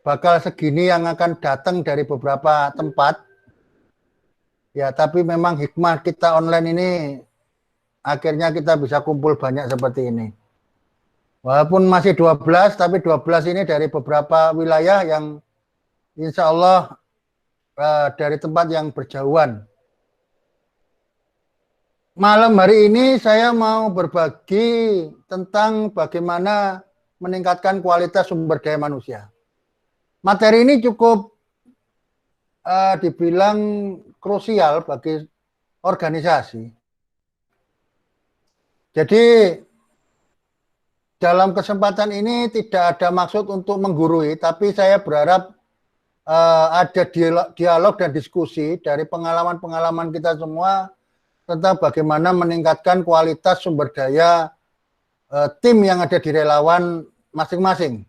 bakal segini yang akan datang dari beberapa tempat. Ya, tapi memang hikmah kita online ini akhirnya kita bisa kumpul banyak seperti ini. Walaupun masih 12, tapi 12 ini dari beberapa wilayah yang insya Allah dari tempat yang berjauhan. Malam hari ini saya mau berbagi tentang bagaimana meningkatkan kualitas sumber daya manusia. Materi ini cukup dibilang krusial bagi organisasi. Jadi dalam kesempatan ini tidak ada maksud untuk menggurui, tapi saya berharap ada dialog dan diskusi dari pengalaman-pengalaman kita semua tentang bagaimana meningkatkan kualitas sumber daya tim yang ada di relawan masing-masing.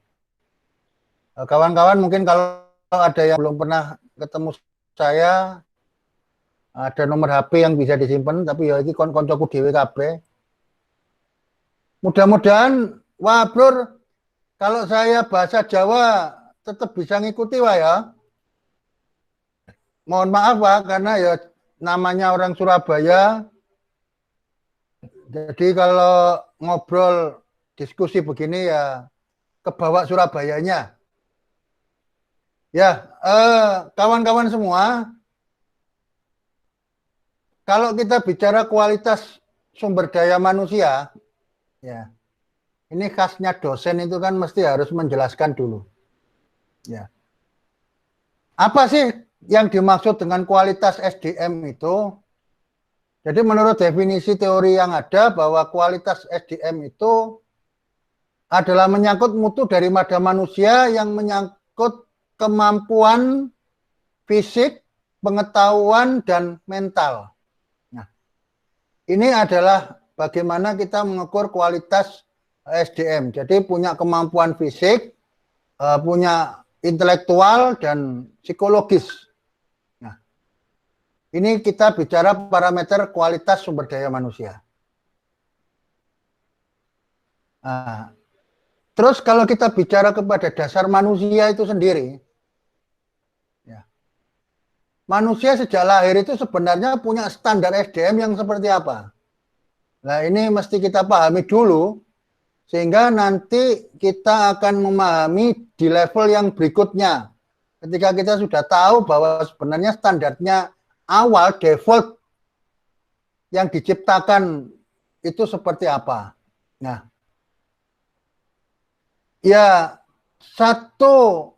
Kawan-kawan mungkin kalau ada yang belum pernah ketemu saya, ada nomor HP yang bisa disimpan, tapi ya ini koncoku dhewe kabeh. Mudah-mudahan wah bro, kalau saya bahasa Jawa tetap bisa ngikuti wah ya. Mohon maaf Pak, karena ya namanya orang Surabaya. Jadi kalau ngobrol diskusi begini ya kebawa Surabayanya. Ya, kawan-kawan semua, kalau kita bicara kualitas sumber daya manusia, ya ini khasnya dosen itu kan mesti harus menjelaskan dulu. Ya, apa sih yang dimaksud dengan kualitas SDM itu? Jadi menurut definisi teori yang ada bahwa kualitas SDM itu adalah menyangkut mutu daripada manusia yang menyangkut kemampuan fisik, pengetahuan, dan mental. Nah, ini adalah bagaimana kita mengukur kualitas SDM. Jadi punya kemampuan fisik, punya intelektual, dan psikologis. Nah, ini kita bicara parameter kualitas sumber daya manusia. Nah, terus kalau kita bicara kepada dasar manusia itu sendiri, ya, manusia sejak lahir itu sebenarnya punya standar SDM yang seperti apa? Nah ini mesti kita pahami dulu, sehingga nanti kita akan memahami di level yang berikutnya. Ketika kita sudah tahu bahwa sebenarnya standarnya awal, default yang diciptakan itu seperti apa. Nah, ya satu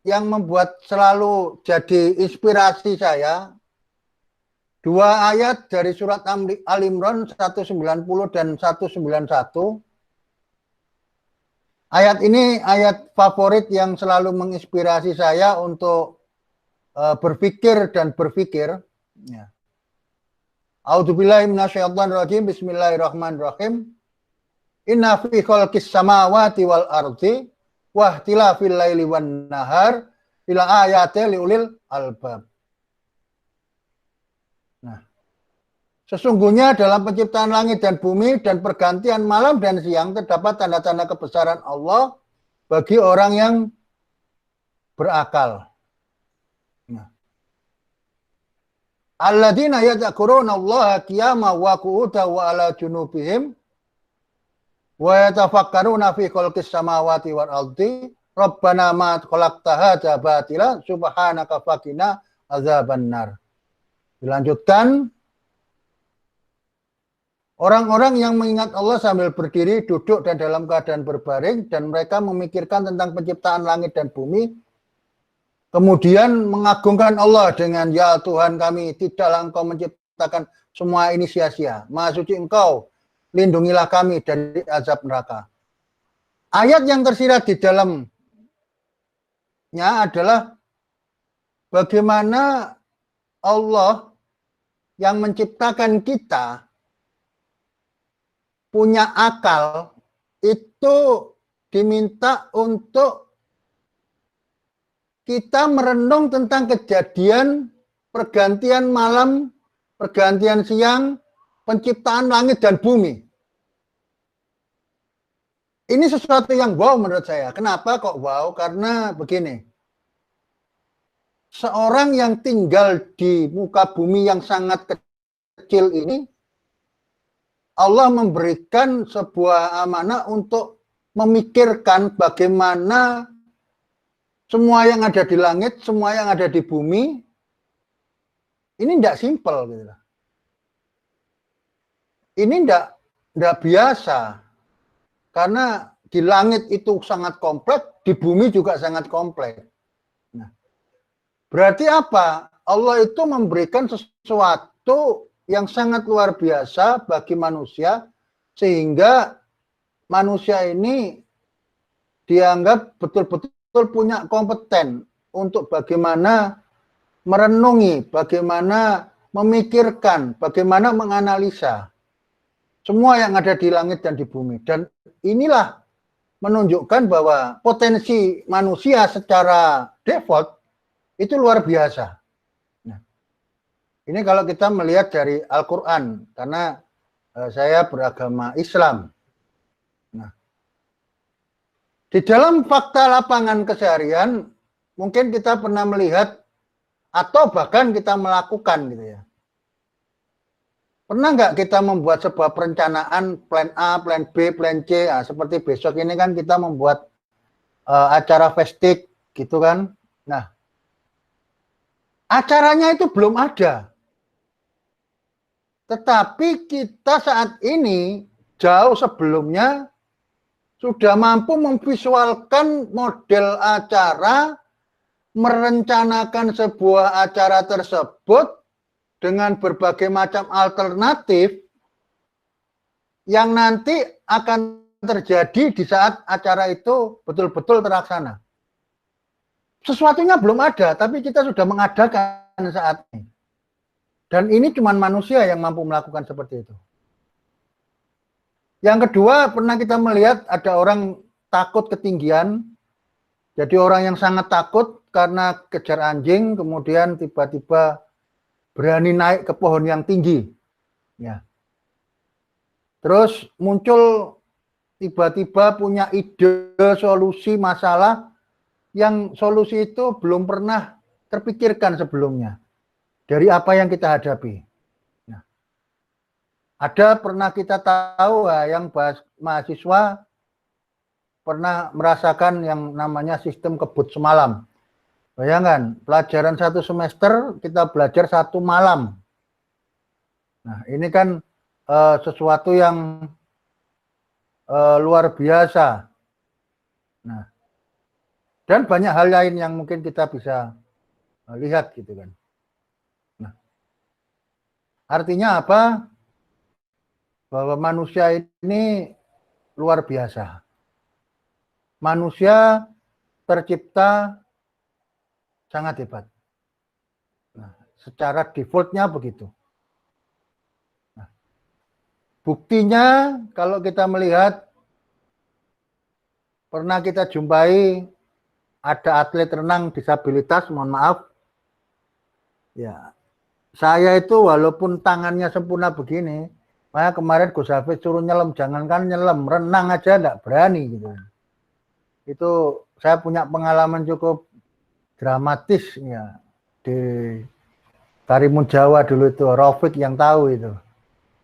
yang membuat selalu jadi inspirasi saya, dua ayat dari surat Al-Imran 190 dan 191. Ayat ini ayat favorit yang selalu menginspirasi saya untuk berpikir dan berpikir. Ya. A'udzubillahi minasyaitonirrajim. Bismillahirrahmanirrahim. Inna fi khalqis samawati wal ardi wa ikhtilafil laili wan nahar ila ayatil liulil albab. Nah, sesungguhnya dalam penciptaan langit dan bumi dan pergantian malam dan siang terdapat tanda-tanda kebesaran Allah bagi orang yang berakal. Nah, alladzina yadhkuruna Allaha qiyaman wa qu'udan wa ala junubihim wa yatafakkaruna fi khalqis samawati wal ardi rabbana ma khalaqta hadza batila subhanaka faqina azabannar. Dilanjutkan, orang-orang yang mengingat Allah sambil berdiri, duduk, dan dalam keadaan berbaring, dan mereka memikirkan tentang penciptaan langit dan bumi, kemudian mengagungkan Allah dengan, ya Tuhan kami, tidaklah Engkau menciptakan semua ini sia-sia. Maha suci Engkau, lindungilah kami dari azab neraka. Ayat yang tersirat di dalamnya adalah bagaimana Allah yang menciptakan kita punya akal itu diminta untuk kita merenung tentang kejadian pergantian malam, pergantian siang, penciptaan langit dan bumi. ini sesuatu yang wow menurut saya. Kenapa kok wow? Karena begini, seorang yang tinggal di muka bumi yang sangat kecil ini, Allah memberikan sebuah amanah untuk memikirkan bagaimana semua yang ada di langit, semua yang ada di bumi, ini tidak simpel gitu. Ini tidak biasa. Karena di langit itu sangat kompleks, di bumi juga sangat kompleks. Nah, berarti apa? Allah itu memberikan sesuatu yang sangat luar biasa bagi manusia, sehingga manusia ini dianggap betul-betul punya kompeten untuk bagaimana merenungi, bagaimana memikirkan, bagaimana menganalisa semua yang ada di langit dan di bumi. Dan inilah menunjukkan bahwa potensi manusia secara default itu luar biasa. Nah, ini kalau kita melihat dari Al-Quran, karena saya beragama Islam. Nah, di dalam fakta lapangan keseharian, mungkin kita pernah melihat atau bahkan kita melakukan gitu ya. Pernah nggak kita membuat sebuah perencanaan plan A, plan B, plan C, seperti besok ini kan kita membuat acara festik gitu kan. Nah, acaranya itu belum ada. Tetapi kita saat ini jauh sebelumnya sudah mampu memvisualkan model acara, merencanakan sebuah acara tersebut dengan berbagai macam alternatif yang nanti akan terjadi di saat acara itu betul-betul terlaksana. Sesuatunya belum ada, tapi kita sudah mengadakan saat ini. Dan ini cuma manusia yang mampu melakukan seperti itu. Yang kedua, pernah kita melihat ada orang takut ketinggian. Jadi orang yang sangat takut karena kejar anjing, kemudian tiba-tiba berani naik ke pohon yang tinggi. Ya. Terus muncul tiba-tiba punya ide solusi masalah yang solusi itu belum pernah terpikirkan sebelumnya dari apa yang kita hadapi. Nah, ada pernah kita tahu yang mahasiswa pernah merasakan yang namanya sistem kebut semalam. Bayangkan, pelajaran satu semester kita belajar satu malam. Nah, ini kan sesuatu yang luar biasa. Nah, dan banyak hal lain yang mungkin kita bisa lihat gitu kan. Nah, artinya apa? Bahwa manusia ini luar biasa. Manusia tercipta sangat hebat. Nah, secara defaultnya begitu. Nah, buktinya kalau kita melihat, pernah kita jumpai ada atlet renang disabilitas, mohon maaf. Ya, saya itu walaupun tangannya sempurna begini, makanya kemarin Gus Hafiz suruh nyelam, jangankan nyelam, renang aja enggak berani gitu. Itu saya punya pengalaman cukup dramatis ya di Karimun Jawa dulu itu, Rafiq yang tahu itu.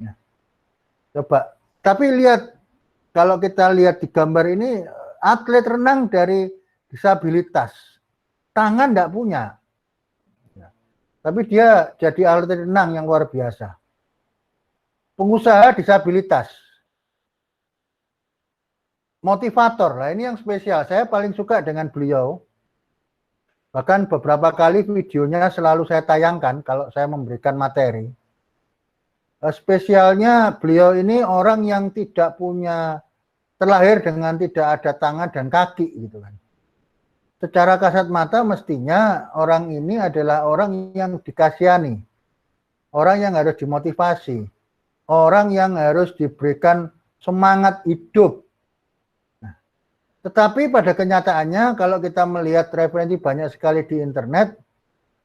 Ya. Coba, tapi lihat, kalau kita lihat di gambar ini, atlet renang dari disabilitas, tangan enggak punya. Ya. Tapi dia jadi atlet renang yang luar biasa. Pengusaha disabilitas. Motivator, lah ini yang spesial. Saya paling suka dengan beliau. Bahkan beberapa kali videonya selalu saya tayangkan kalau saya memberikan materi. Spesialnya beliau ini orang yang tidak punya, terlahir dengan tidak ada tangan dan kaki gitu kan. Secara kasat mata mestinya orang ini adalah orang yang dikasihani, orang yang harus dimotivasi, orang yang harus diberikan semangat hidup. Tetapi pada kenyataannya kalau kita melihat referensi banyak sekali di internet,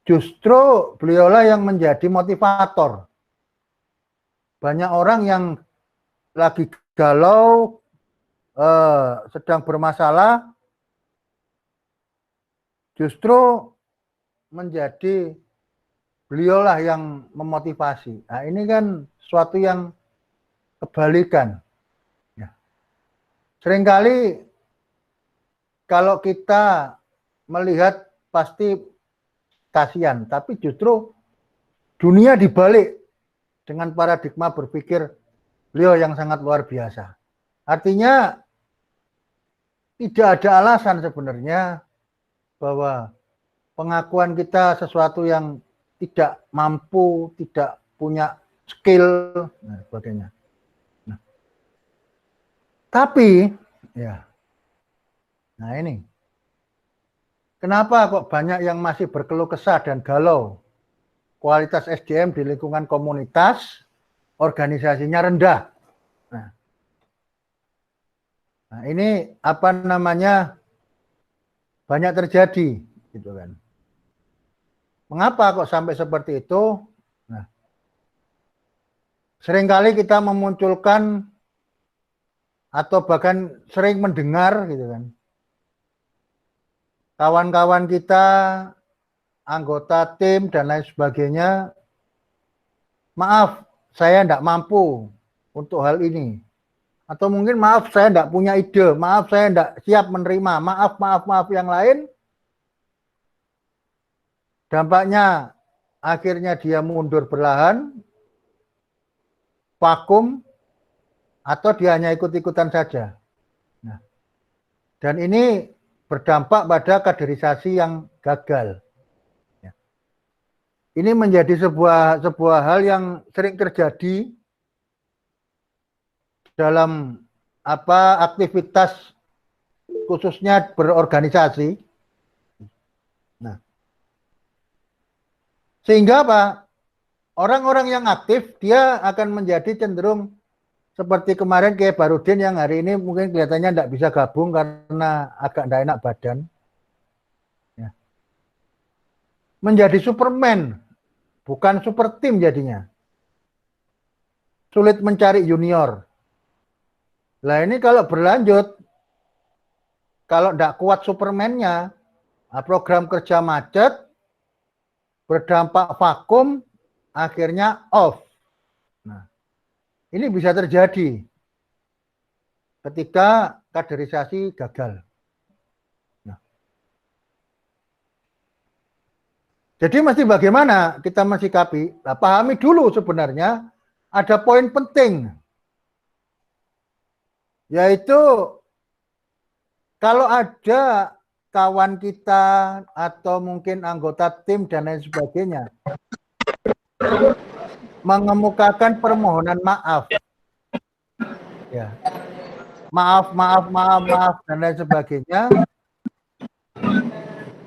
justru beliaulah yang menjadi motivator. Banyak orang yang lagi galau, sedang bermasalah, justru menjadi beliaulah yang memotivasi. Nah, ini kan suatu yang kebalikan. Ya. Seringkali kalau kita melihat pasti kasihan, tapi justru dunia dibalik dengan paradigma berpikir beliau yang sangat luar biasa. Artinya tidak ada alasan sebenarnya bahwa pengakuan kita sesuatu yang tidak mampu, tidak punya skill, dan sebagainya. Nah, tapi, ya, nah ini, kenapa kok banyak yang masih berkeluh kesah dan galau? Kualitas SDM di lingkungan komunitas, organisasinya rendah. Nah ini apa namanya banyak terjadi, gitu kan? Mengapa kok sampai seperti itu? Nah, seringkali kita memunculkan atau bahkan sering mendengar, gitu kan? Kawan-kawan kita, anggota tim dan lain sebagainya, maaf, saya tidak mampu untuk hal ini. Atau mungkin maaf, saya tidak punya ide, maaf, saya tidak siap menerima, maaf yang lain. Dampaknya akhirnya dia mundur perlahan, vakum, atau dia hanya ikut-ikutan saja. Nah, dan ini berdampak pada kaderisasi yang gagal. Ya. Ini menjadi sebuah hal yang sering terjadi dalam aktivitas khususnya berorganisasi. Nah, sehingga apa? Orang-orang yang aktif dia akan menjadi cenderung seperti kemarin kayak Barudin yang hari ini mungkin kelihatannya tidak bisa gabung karena agak tidak enak badan. Ya. Menjadi Superman, bukan super tim jadinya. Sulit mencari junior. Nah ini kalau berlanjut, kalau tidak kuat Superman-nya, program kerja macet, berdampak vakum, akhirnya off. Nah, ini bisa terjadi ketika kaderisasi gagal. Nah, jadi mesti bagaimana kita mensikapi? Nah, pahami dulu sebenarnya ada poin penting, yaitu kalau ada kawan kita atau mungkin anggota tim dan lain sebagainya mengemukakan permohonan maaf, ya, maaf dan lain sebagainya.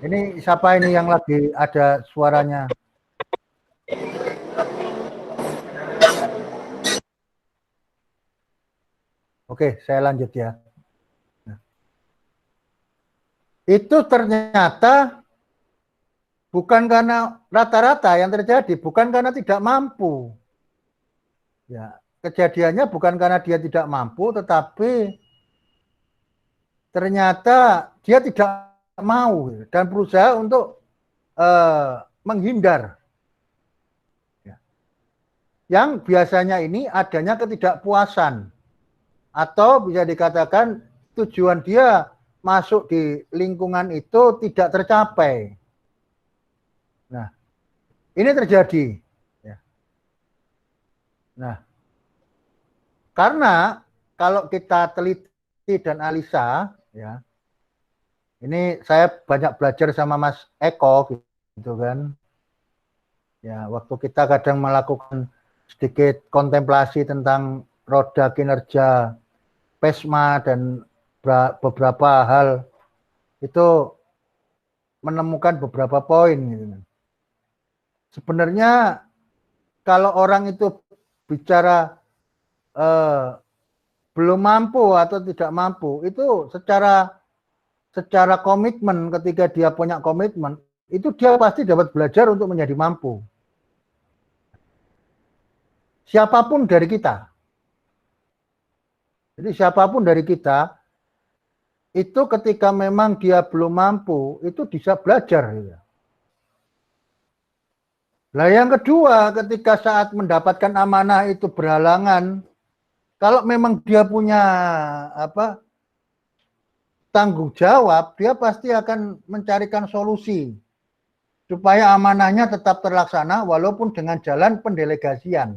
Ini siapa ini yang lagi ada suaranya? Oke, saya lanjut ya. Nah, itu ternyata bukan karena rata-rata yang terjadi, bukan karena tidak mampu. Ya, kejadiannya bukan karena dia tidak mampu, tetapi ternyata dia tidak mau dan berusaha untuk menghindar. Ya. Yang biasanya ini adanya ketidakpuasan atau bisa dikatakan tujuan dia masuk di lingkungan itu tidak tercapai. Nah, ini terjadi. Ya. Nah, karena kalau kita teliti dan analisa, ya, ini saya banyak belajar sama Mas Eko, gitu kan. Ya, waktu kita kadang melakukan sedikit kontemplasi tentang roda kinerja PESMA dan beberapa hal, itu menemukan beberapa poin. Gitu. Sebenarnya kalau orang itu bicara belum mampu atau tidak mampu, itu secara komitmen, ketika dia punya komitmen, itu dia pasti dapat belajar untuk menjadi mampu. Siapapun dari kita. Jadi siapapun dari kita, itu ketika memang dia belum mampu, itu bisa belajar. Gitu. Nah yang kedua, ketika saat mendapatkan amanah itu berhalangan, kalau memang dia punya apa tanggung jawab, dia pasti akan mencarikan solusi supaya amanahnya tetap terlaksana walaupun dengan jalan pendelegasian.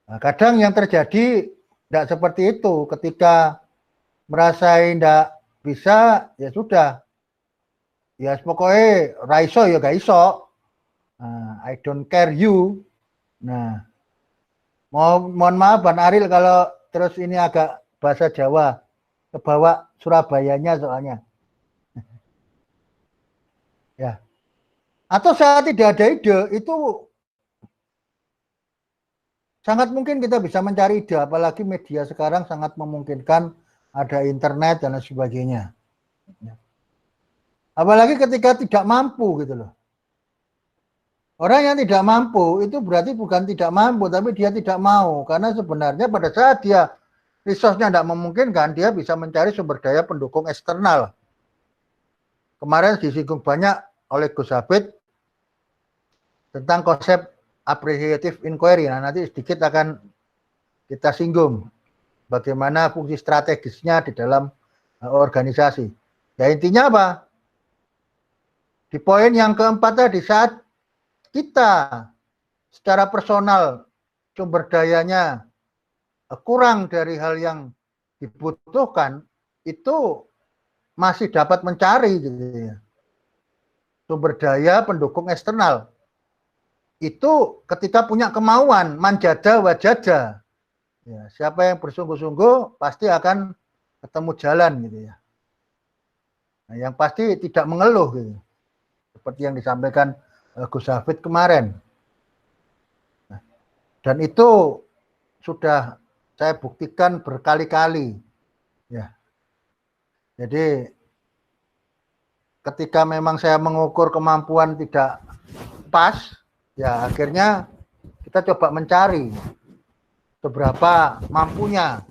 Nah, kadang yang terjadi tidak seperti itu. Ketika merasa tidak bisa, ya sudah. Ya pokoknya raiso ya gak iso. Nah, I don't care you. Nah, mohon maaf Ban Aril kalau terus ini agak bahasa Jawa. Kebawa Surabayanya soalnya. Ya. Atau saat tidak ada ide, itu sangat mungkin kita bisa mencari ide. Apalagi media sekarang sangat memungkinkan ada internet dan lain sebagainya. Apalagi ketika tidak mampu gitu loh. Orang yang tidak mampu itu berarti bukan tidak mampu, tapi dia tidak mau. Karena sebenarnya pada saat dia resource-nya tidak memungkinkan, dia bisa mencari sumber daya pendukung eksternal. Kemarin disinggung banyak oleh Gus Habib tentang konsep appreciative inquiry. Nah, nanti sedikit akan kita singgung bagaimana fungsi strategisnya di dalam organisasi. Ya intinya apa? Di poin yang keempat tadi, saat kita secara personal sumber dayanya kurang dari hal yang dibutuhkan, itu masih dapat mencari gitu ya. Sumber daya pendukung eksternal. Itu ketika punya kemauan, manjada wajada. Ya, siapa yang bersungguh-sungguh pasti akan ketemu jalan gitu ya. Nah, yang pasti tidak mengeluh gitu. Seperti yang disampaikan Gus Hafid kemarin. Nah, dan itu sudah saya buktikan berkali-kali. Ya. Jadi ketika memang saya mengukur kemampuan tidak pas, ya akhirnya kita coba mencari seberapa mampunya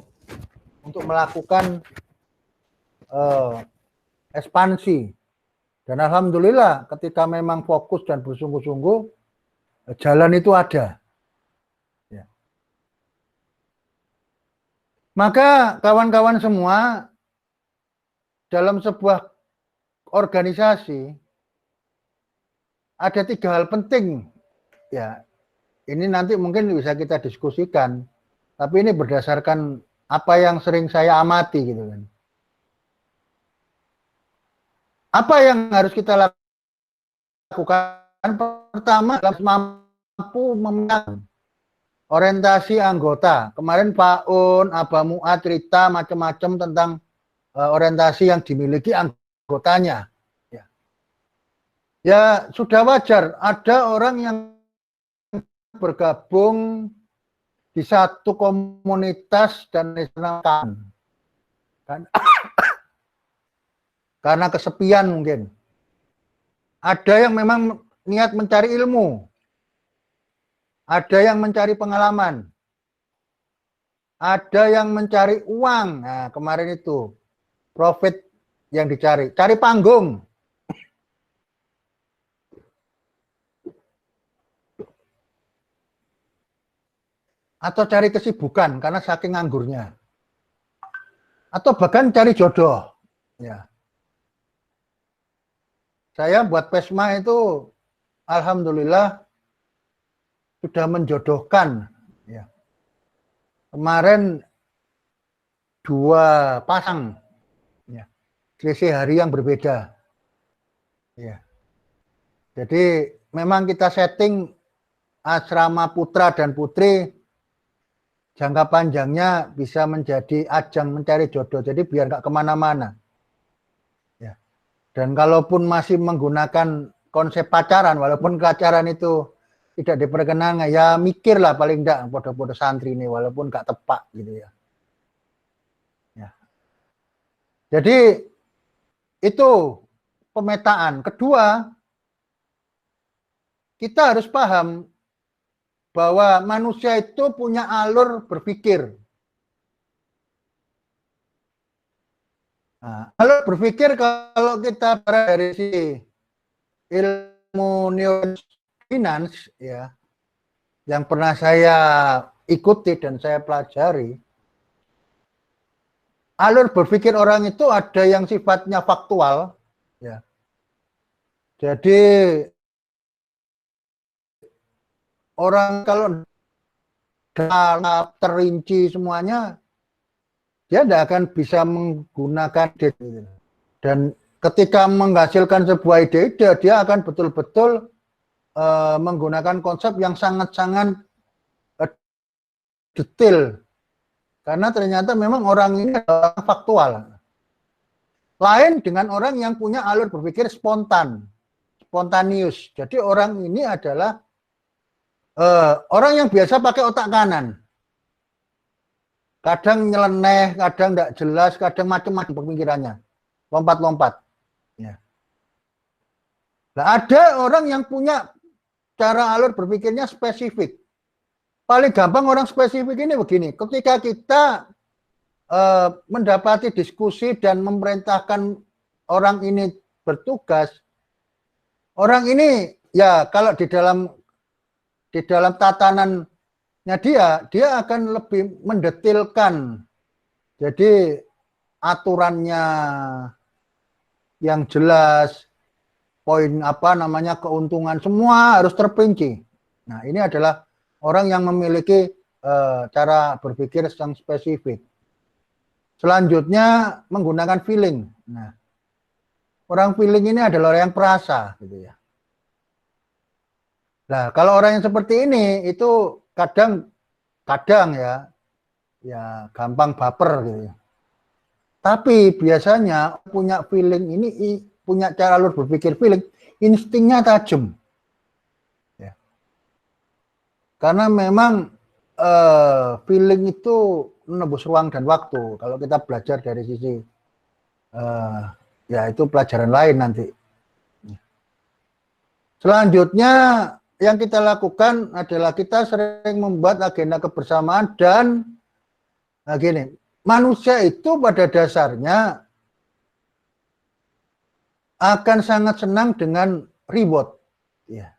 untuk melakukan ekspansi. Dan alhamdulillah ketika memang fokus dan bersungguh-sungguh, jalan itu ada. Ya. Maka kawan-kawan semua, dalam sebuah organisasi ada 3 hal penting. Ya, ini nanti mungkin bisa kita diskusikan, tapi ini berdasarkan apa yang sering saya amati gitu kan. Apa yang harus kita lakukan? Pertama, mampu memenangkan orientasi anggota. Kemarin Pak Un, Abah Mu'ad cerita macam-macam tentang orientasi yang dimiliki anggotanya. Ya. Ya sudah wajar, ada orang yang bergabung di satu komunitas dan kan karena kesepian mungkin. Ada yang memang niat mencari ilmu, ada yang mencari pengalaman, ada yang mencari uang. Nah, kemarin itu profit yang dicari, cari panggung. Atau cari kesibukan karena saking nganggurnya. Atau bahkan cari jodoh. Ya. Saya buat Pesma itu alhamdulillah sudah menjodohkan. Ya. Kemarin 2 pasang. Ya. Selisih hari yang berbeda. Ya. Jadi memang kita setting asrama putra dan putri jangka panjangnya bisa menjadi ajang mencari jodoh. Jadi biar nggak kemana-mana. Ya. Dan kalaupun masih menggunakan konsep pacaran, walaupun pacaran itu tidak diperkenankan, ya mikirlah paling enggak bodoh-bodoh santri ini, walaupun nggak tepat gitu ya. Ya. Jadi itu pemetaan. Kedua, kita harus paham bahwa manusia itu punya alur berpikir. Nah, alur berpikir kalau kita dari si ilmu neurofinance ya, yang pernah saya ikuti dan saya pelajari, alur berpikir orang itu ada yang sifatnya faktual, ya. Jadi orang kalau terinci semuanya, dia tidak akan bisa menggunakan ide. Dan ketika menghasilkan sebuah ide, dia akan betul-betul menggunakan konsep yang sangat-sangat detail. Karena ternyata memang orang ini adalah faktual. Lain dengan orang yang punya alur berpikir spontanius. Jadi orang ini adalah orang yang biasa pakai otak kanan. Kadang nyeleneh, kadang tidak jelas, kadang macam-macam pemikirannya. Lompat-lompat. Ya. Nah, ada orang yang punya cara alur berpikirnya spesifik. Paling gampang orang spesifik ini begini. Ketika kita mendapati diskusi dan memerintahkan orang ini bertugas, orang ini ya kalau di dalam tatanannya dia akan lebih mendetilkan. Jadi aturannya yang jelas, poin apa namanya keuntungan semua harus terperinci. Nah, ini adalah orang yang memiliki cara berpikir yang spesifik. Selanjutnya menggunakan feeling. Nah, orang feeling ini adalah orang yang perasa, gitu ya. Nah, kalau orang yang seperti ini itu kadang ya gampang baper gitu ya. Tapi biasanya punya feeling ini, punya cara alur berpikir feeling, instingnya tajam. Ya. Karena memang feeling itu menembus ruang dan waktu. Kalau kita belajar dari sisi ya itu pelajaran lain nanti. Selanjutnya yang kita lakukan adalah kita sering membuat agenda kebersamaan dan gini, manusia itu pada dasarnya akan sangat senang dengan reward. Ya.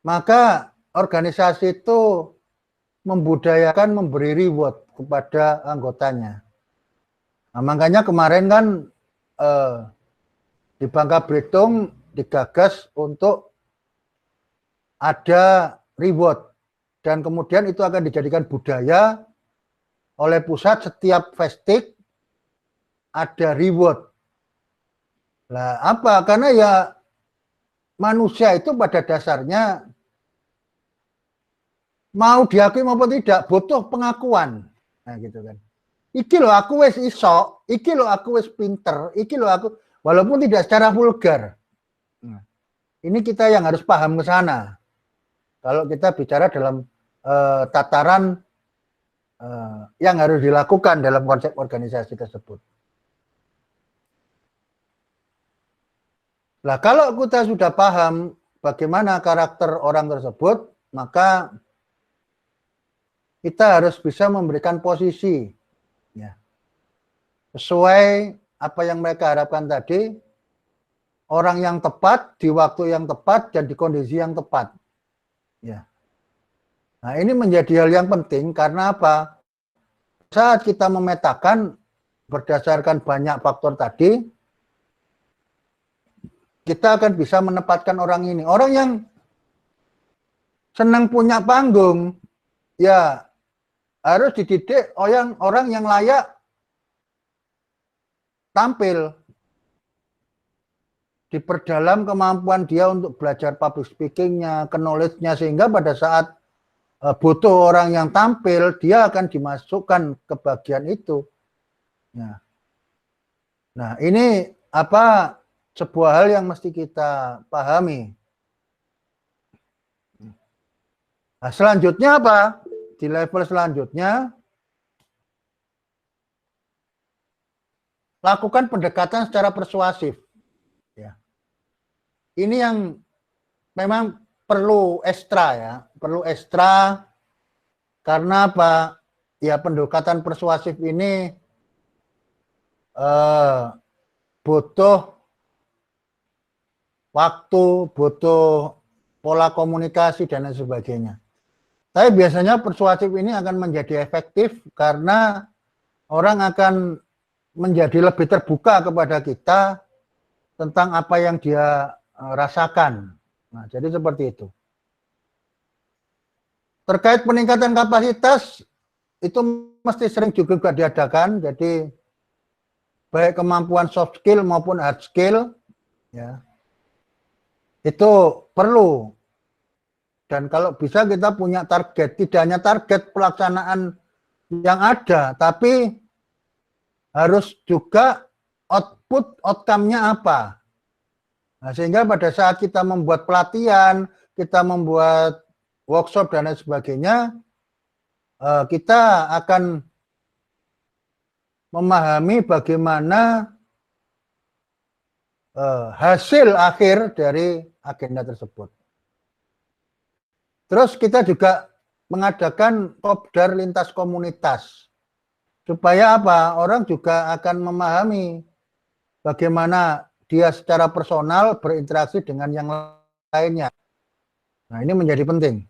Maka organisasi itu membudayakan memberi reward kepada anggotanya. Nah, makanya kemarin kan di Bangka Belitung digagas untuk ada reward dan kemudian itu akan dijadikan budaya oleh pusat. Setiap festik ada reward. Nah, apa? Karena ya manusia itu pada dasarnya mau diakui maupun tidak butuh pengakuan. Nah, gitu kan. Iki lo aku wes iso, iki lo aku wes pinter, iki lo aku walaupun tidak secara vulgar. Nah, ini kita yang harus paham ke sana. Kalau kita bicara dalam tataran yang harus dilakukan dalam konsep organisasi tersebut. Nah, kalau kita sudah paham bagaimana karakter orang tersebut, maka kita harus bisa memberikan posisi ya, sesuai apa yang mereka harapkan tadi, orang yang tepat di waktu yang tepat dan di kondisi yang tepat. Ya. Nah, ini menjadi hal yang penting karena apa? Saat kita memetakan berdasarkan banyak faktor tadi, kita akan bisa menempatkan orang ini. Orang yang senang punya panggung, ya harus dididik orang yang layak tampil. Diperdalam kemampuan dia untuk belajar public speaking-nya, knowledge-nya, sehingga pada saat butuh orang yang tampil, dia akan dimasukkan ke bagian itu. Nah, ini apa sebuah hal yang mesti kita pahami. Nah, selanjutnya apa? Di level selanjutnya, lakukan pendekatan secara persuasif. Ya. Ini yang memang perlu ekstra ya, perlu ekstra karena apa? Ya pendekatan persuasif ini butuh waktu, butuh pola komunikasi dan lain sebagainya. Tapi biasanya persuasif ini akan menjadi efektif karena orang akan menjadi lebih terbuka kepada kita tentang apa yang dia rasakan. Nah, jadi seperti itu. Terkait peningkatan kapasitas, itu mesti sering juga diadakan. Jadi baik kemampuan soft skill maupun hard skill, ya, itu perlu. Dan kalau bisa kita punya target, tidak hanya target pelaksanaan yang ada, tapi harus juga outcome-nya apa. Nah, sehingga pada saat kita membuat pelatihan, kita membuat workshop dan lain sebagainya, kita akan memahami bagaimana hasil akhir dari agenda tersebut. Terus kita juga mengadakan kopdar lintas komunitas. Supaya apa? Orang juga akan memahami bagaimana dia secara personal berinteraksi dengan yang lainnya. Nah, ini menjadi penting.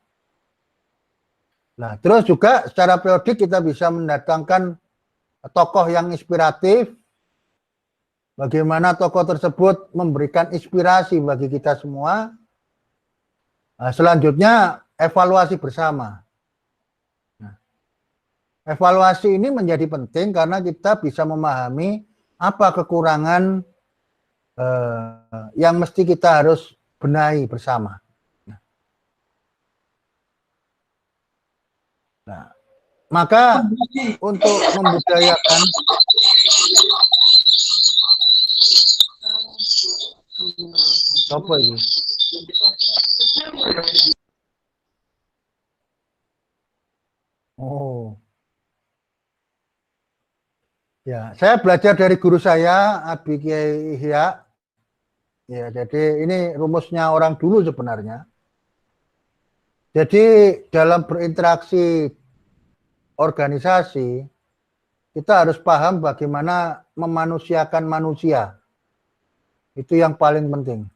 Nah, terus juga secara periodik kita bisa mendatangkan tokoh yang inspiratif. Bagaimana tokoh tersebut memberikan inspirasi bagi kita semua. Nah, selanjutnya evaluasi bersama. Nah, evaluasi ini menjadi penting karena kita bisa memahami apa kekurangan yang mesti kita harus benahi bersama. Nah, maka untuk membudayakan apa ini? Oh. Ya, saya belajar dari guru saya, Abi Kiai Ihya. Ya, jadi ini rumusnya orang dulu sebenarnya. Jadi dalam berinteraksi organisasi, kita harus paham bagaimana memanusiakan manusia. Itu yang paling penting.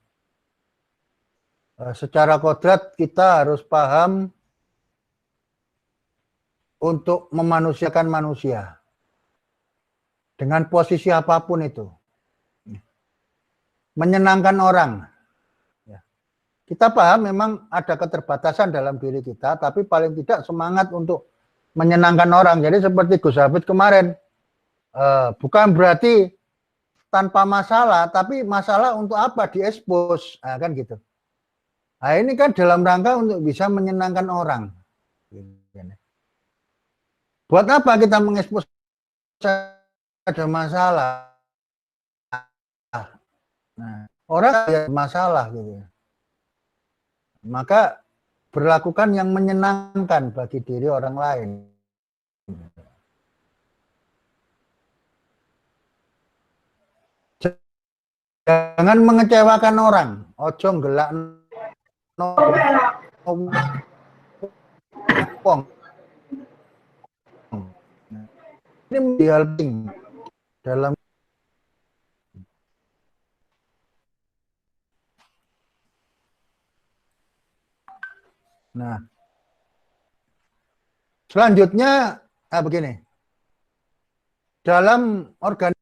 Secara kodrat kita harus paham untuk memanusiakan manusia. Dengan posisi apapun itu. Menyenangkan orang. Kita paham memang ada keterbatasan dalam diri kita, tapi paling tidak semangat untuk menyenangkan orang. Jadi seperti Gus Hafid kemarin, bukan berarti tanpa masalah, tapi masalah untuk apa diekspos, nah, kan gitu. Nah, ini kan dalam rangka untuk bisa menyenangkan orang. Buat apa kita mengekspos ada masalah? Nah, orang ada masalah gitu. Maka berlakukan yang menyenangkan bagi diri orang lain. Jangan mengecewakan orang. Ojo gelak ini menjadi dalam nah selanjutnya begini, dalam organisasi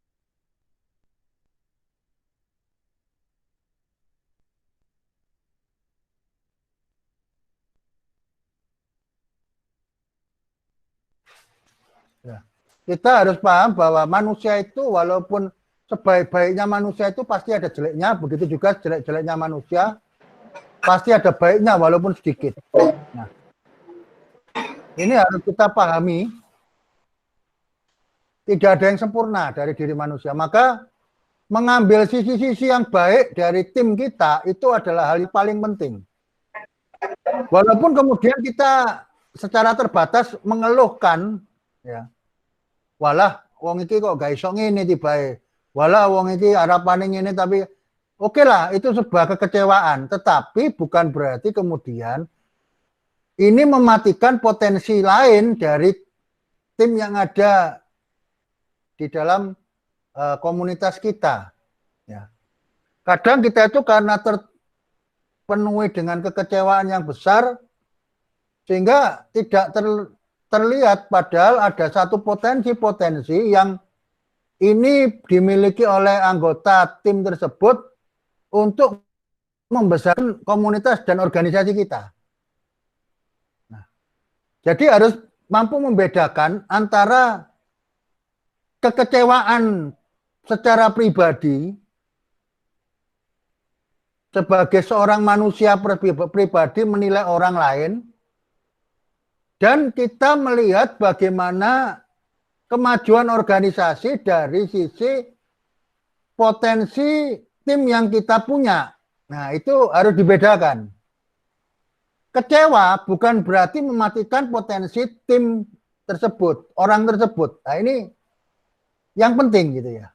ya, kita harus paham bahwa manusia itu walaupun sebaik-baiknya manusia itu pasti ada jeleknya, begitu juga jelek-jeleknya manusia pasti ada baiknya walaupun sedikit. Nah, ini harus kita pahami, tidak ada yang sempurna dari diri manusia. Maka mengambil sisi-sisi yang baik dari tim kita itu adalah hal yang paling penting. Walaupun kemudian kita secara terbatas mengeluhkan, ya, walah wong iki kok gak iso ngene tibae. Walah wong iki harapane ngene tapi Oke lah, itu sebuah kekecewaan, tetapi bukan berarti kemudian ini mematikan potensi lain dari tim yang ada di dalam komunitas kita. Ya. Kadang kita itu karena terpenuhi dengan kekecewaan yang besar, sehingga tidak terlihat padahal ada satu potensi-potensi yang ini dimiliki oleh anggota tim tersebut untuk membesarkan komunitas dan organisasi kita. Nah, jadi harus mampu membedakan antara kekecewaan secara pribadi sebagai seorang manusia pribadi menilai orang lain, dan kita melihat bagaimana kemajuan organisasi dari sisi potensi tim yang kita punya. Nah, itu harus dibedakan. Kecewa bukan berarti mematikan potensi tim tersebut, orang tersebut. Nah, ini yang penting gitu ya.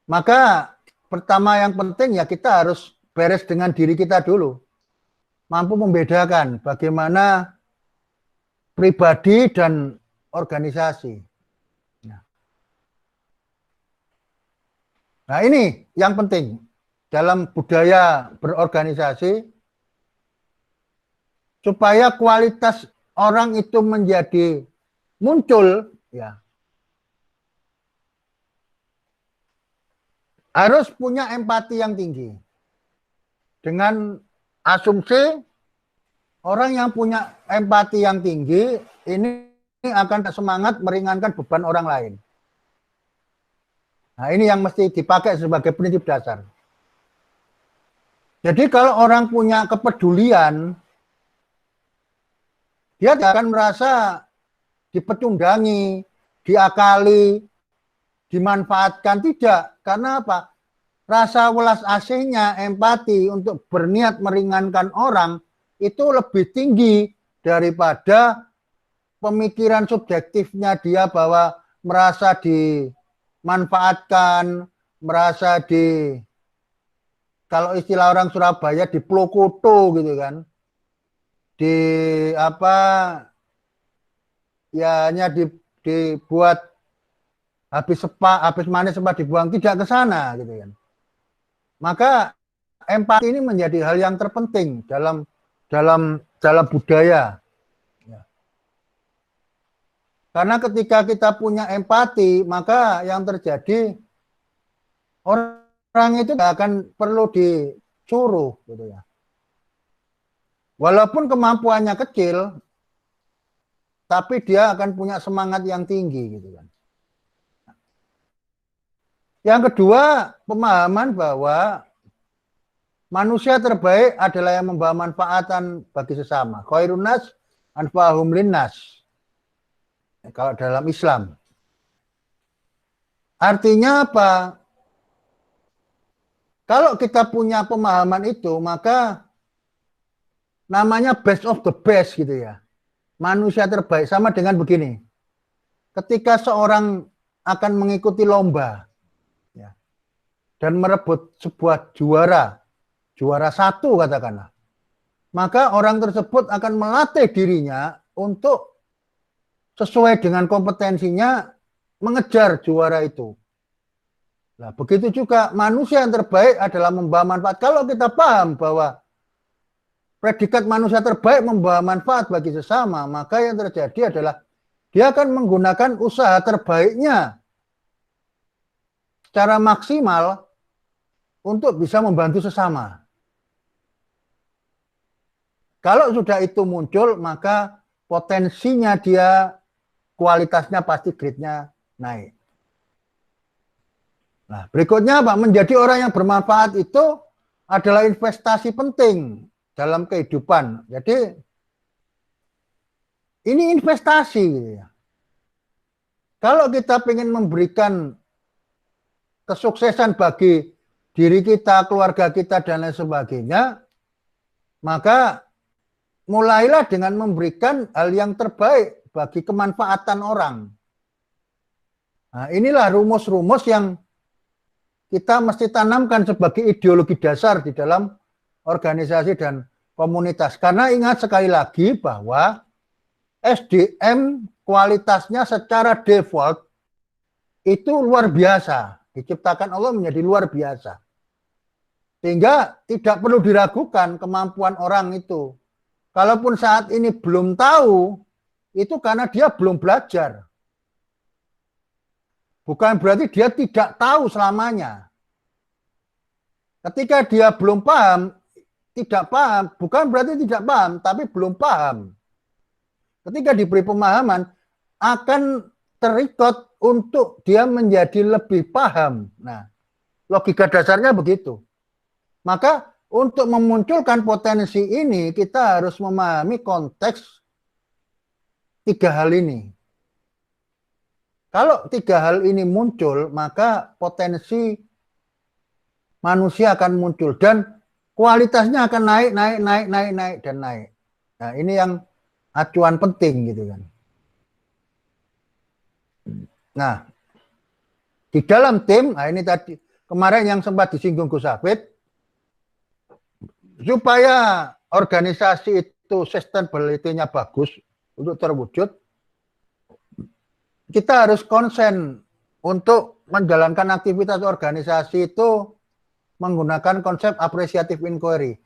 Maka pertama yang penting ya kita harus beres dengan diri kita dulu. Mampu membedakan bagaimana pribadi dan organisasi. Nah, ini yang penting dalam budaya berorganisasi, supaya kualitas orang itu menjadi muncul, ya harus punya empati yang tinggi. Dengan asumsi orang yang punya empati yang tinggi ini akan semangat meringankan beban orang lain. Nah, ini yang mesti dipakai sebagai prinsip dasar. Jadi kalau orang punya kepedulian, dia tidak akan merasa dipecundangi, diakali, dimanfaatkan. Tidak. Karena apa? Rasa welas asihnya, empati untuk berniat meringankan orang itu lebih tinggi daripada pemikiran subjektifnya dia bahwa merasa dimanfaatkan, merasa kalau istilah orang Surabaya diplokoto gitu kan. Hanya dibuat habis manis sempat dibuang, tidak ke sana gitu kan. Maka empati ini menjadi hal yang terpenting dalam budaya. Ya. Karena ketika kita punya empati, maka yang terjadi orang itu tidak akan perlu disuruh gitu ya. Walaupun kemampuannya kecil, tapi dia akan punya semangat yang tinggi gitu kan. Yang kedua, pemahaman bahwa manusia terbaik adalah yang membawa manfaatan bagi sesama. Khairun nas anfa'uhum linnas. Kalau dalam Islam. Artinya apa? Kalau kita punya pemahaman itu, maka namanya best of the best gitu ya. Manusia terbaik sama dengan begini. Ketika seorang akan mengikuti lomba ya, dan merebut sebuah juara 1 katakanlah, maka orang tersebut akan melatih dirinya untuk sesuai dengan kompetensinya mengejar juara itu. Nah, begitu juga manusia yang terbaik adalah membawa manfaat. Kalau kita paham bahwa predikat manusia terbaik membawa manfaat bagi sesama, maka yang terjadi adalah dia akan menggunakan usaha terbaiknya secara maksimal untuk bisa membantu sesama. Kalau sudah itu muncul, maka potensinya dia, kualitasnya pasti grade-nya naik. Nah, berikutnya Pak, menjadi orang yang bermanfaat itu adalah investasi penting dalam kehidupan. Jadi ini investasi gitu ya. Kalau kita ingin memberikan kesuksesan bagi diri kita, keluarga kita dan lain sebagainya, maka mulailah dengan memberikan hal yang terbaik bagi kemanfaatan orang. Nah, inilah rumus-rumus yang kita mesti tanamkan sebagai ideologi dasar di dalam organisasi dan komunitas. Karena ingat sekali lagi bahwa SDM kualitasnya secara default itu luar biasa. Diciptakan Allah menjadi luar biasa. Sehingga tidak perlu diragukan kemampuan orang itu. Kalaupun saat ini belum tahu, itu karena dia belum belajar. Bukan berarti dia tidak tahu selamanya. Ketika dia belum paham, tidak paham, bukan berarti tidak paham, tapi belum paham. Ketika diberi pemahaman, akan terikat untuk dia menjadi lebih paham. Nah, logika dasarnya begitu. Maka untuk memunculkan potensi ini, kita harus memahami konteks 3 hal ini. Kalau 3 hal ini muncul, maka potensi manusia akan muncul. Dan kualitasnya akan naik, dan naik. Nah, ini yang acuan penting gitu kan. Nah, di dalam tim, nah ini tadi kemarin yang sempat disinggung Gus Hafid, supaya organisasi itu sustainability-nya bagus untuk terwujud, kita harus konsen untuk menjalankan aktivitas organisasi itu menggunakan konsep appreciative inquiry.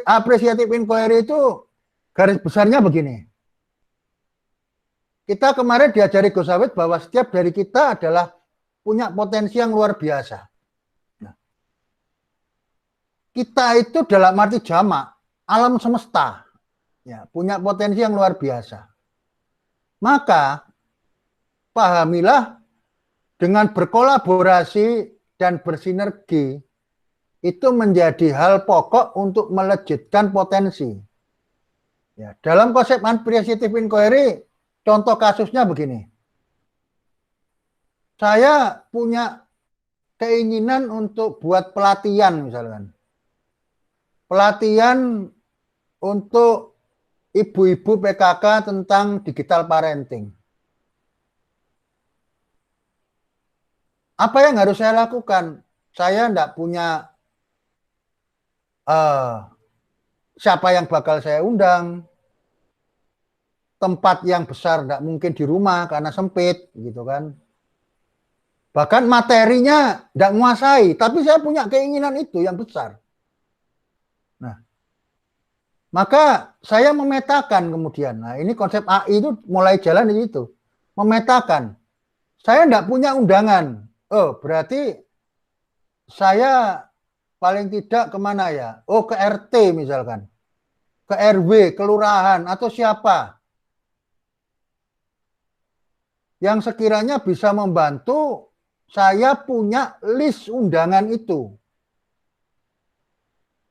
Appreciative inquiry itu garis besarnya begini. Kita kemarin diajari Gus Hafid bahwa setiap dari kita adalah punya potensi yang luar biasa. Nah, kita itu dalam arti jamak, alam semesta, ya, punya potensi yang luar biasa. Maka pahamilah dengan berkolaborasi dan bersinergi itu menjadi hal pokok untuk melejitkan potensi. Ya, dalam konsep appreciative inquiry, contoh kasusnya begini. Saya punya keinginan untuk buat pelatihan misalkan. Pelatihan untuk ibu-ibu PKK tentang digital parenting. Apa yang harus saya lakukan? Saya tidak punya siapa yang bakal saya undang. Tempat yang besar tidak mungkin di rumah karena sempit gitu kan. Bahkan materinya tidak menguasai, tapi saya punya keinginan itu yang besar. Nah, maka saya memetakan kemudian. Nah, ini konsep AI itu mulai jalan di situ. Memetakan. Saya tidak punya undangan. Oh, berarti saya paling tidak kemana ya? Oh, ke RT misalkan. Ke RW, kelurahan, atau siapa yang sekiranya bisa membantu saya punya list undangan itu.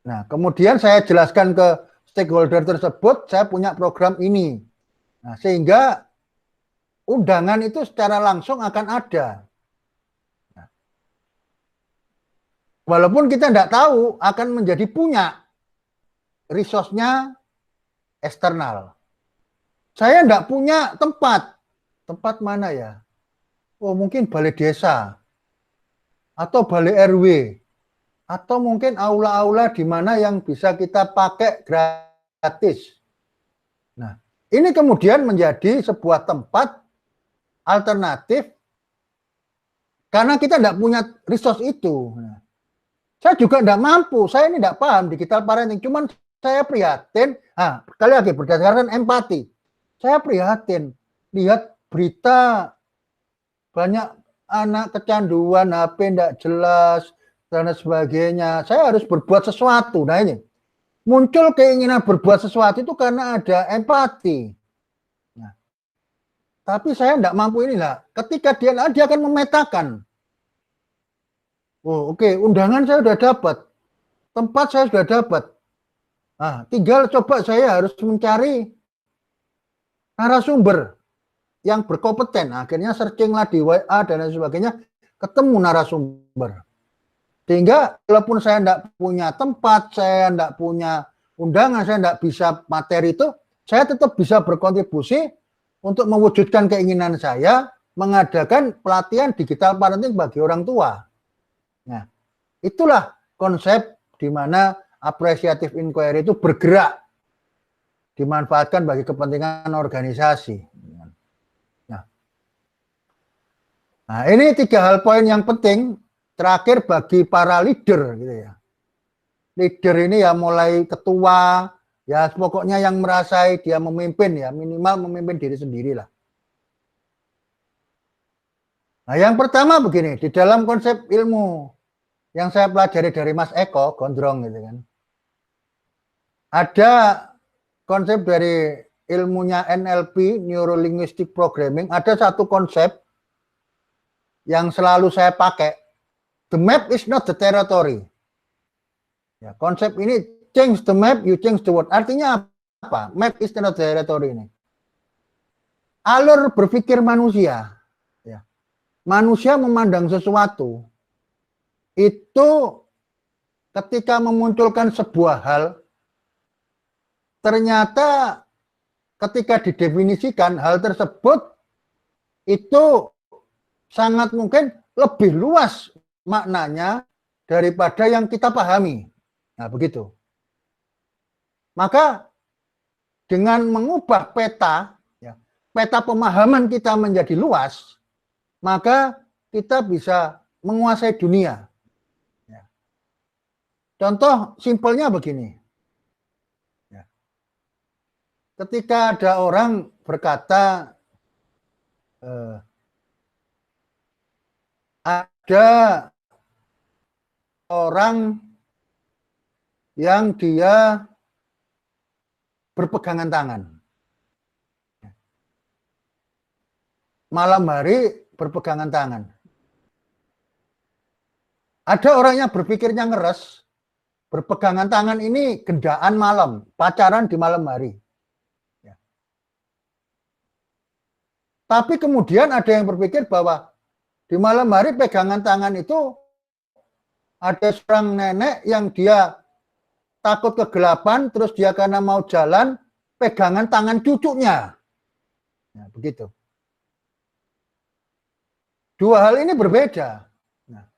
Nah, kemudian saya jelaskan ke stakeholder tersebut, saya punya program ini. Nah, sehingga undangan itu secara langsung akan ada. Nah, walaupun kita tidak tahu akan menjadi punya resource-nya eksternal. Saya tidak punya tempat. Tempat mana ya? Oh, mungkin balai desa. Atau balai RW. Atau mungkin aula-aula di mana yang bisa kita pakai gratis. Nah, ini kemudian menjadi sebuah tempat alternatif karena kita tidak punya resource itu. Nah, saya juga tidak mampu, saya ini tidak paham digital parenting, cuman saya prihatin, sekali lagi berdasarkan empati, saya prihatin, lihat berita banyak anak kecanduan, HP tidak jelas, dan sebagainya. Saya harus berbuat sesuatu. Nah ini, muncul keinginan berbuat sesuatu itu karena ada empati. Nah, tapi saya tidak mampu inilah. Ketika dia akan memetakan. Oh, oke, undangan saya sudah dapat. Tempat saya sudah dapat. Nah, tinggal coba saya harus mencari narasumber yang berkompeten. Akhirnya searchinglah di WA dan lain sebagainya, ketemu narasumber. Sehingga walaupun saya tidak punya tempat, saya tidak punya undangan, saya tidak bisa materi itu, saya tetap bisa berkontribusi untuk mewujudkan keinginan saya mengadakan pelatihan digital parenting bagi orang tua. Nah, itulah konsep di mana appreciative inquiry itu bergerak, dimanfaatkan bagi kepentingan organisasi. Nah, ini 3 hal poin yang penting terakhir bagi para leader gitu ya. Leader ini ya mulai ketua, ya pokoknya yang merasai dia memimpin ya, minimal memimpin diri sendiri lah. Nah, yang pertama begini, di dalam konsep ilmu yang saya pelajari dari Mas Eko Gondrong gitu kan. Ada konsep dari ilmunya NLP, Neuro Linguistic Programming, ada satu konsep yang selalu saya pakai. The map is not the territory. Ya, konsep ini change the map, you change the world. Artinya apa? Map is not the territory ini. Alur berpikir manusia, ya. Manusia memandang sesuatu itu ketika memunculkan sebuah hal, ternyata ketika didefinisikan hal tersebut itu sangat mungkin lebih luas maknanya daripada yang kita pahami. Nah, begitu. Maka dengan mengubah peta, ya, peta pemahaman kita menjadi luas, maka kita bisa menguasai dunia. Ya. Contoh simpelnya begini. Ya. Ketika ada orang berkata, ada orang yang dia berpegangan tangan. Malam hari berpegangan tangan. Ada orang yang berpikirnya ngeres, berpegangan tangan ini gendaan malam, pacaran di malam hari. Ya. Tapi kemudian ada yang berpikir bahwa di malam hari pegangan tangan itu ada seorang nenek yang dia takut kegelapan, terus dia karena mau jalan, pegangan tangan cucunya. Nah, begitu. Dua hal ini berbeda. Nah,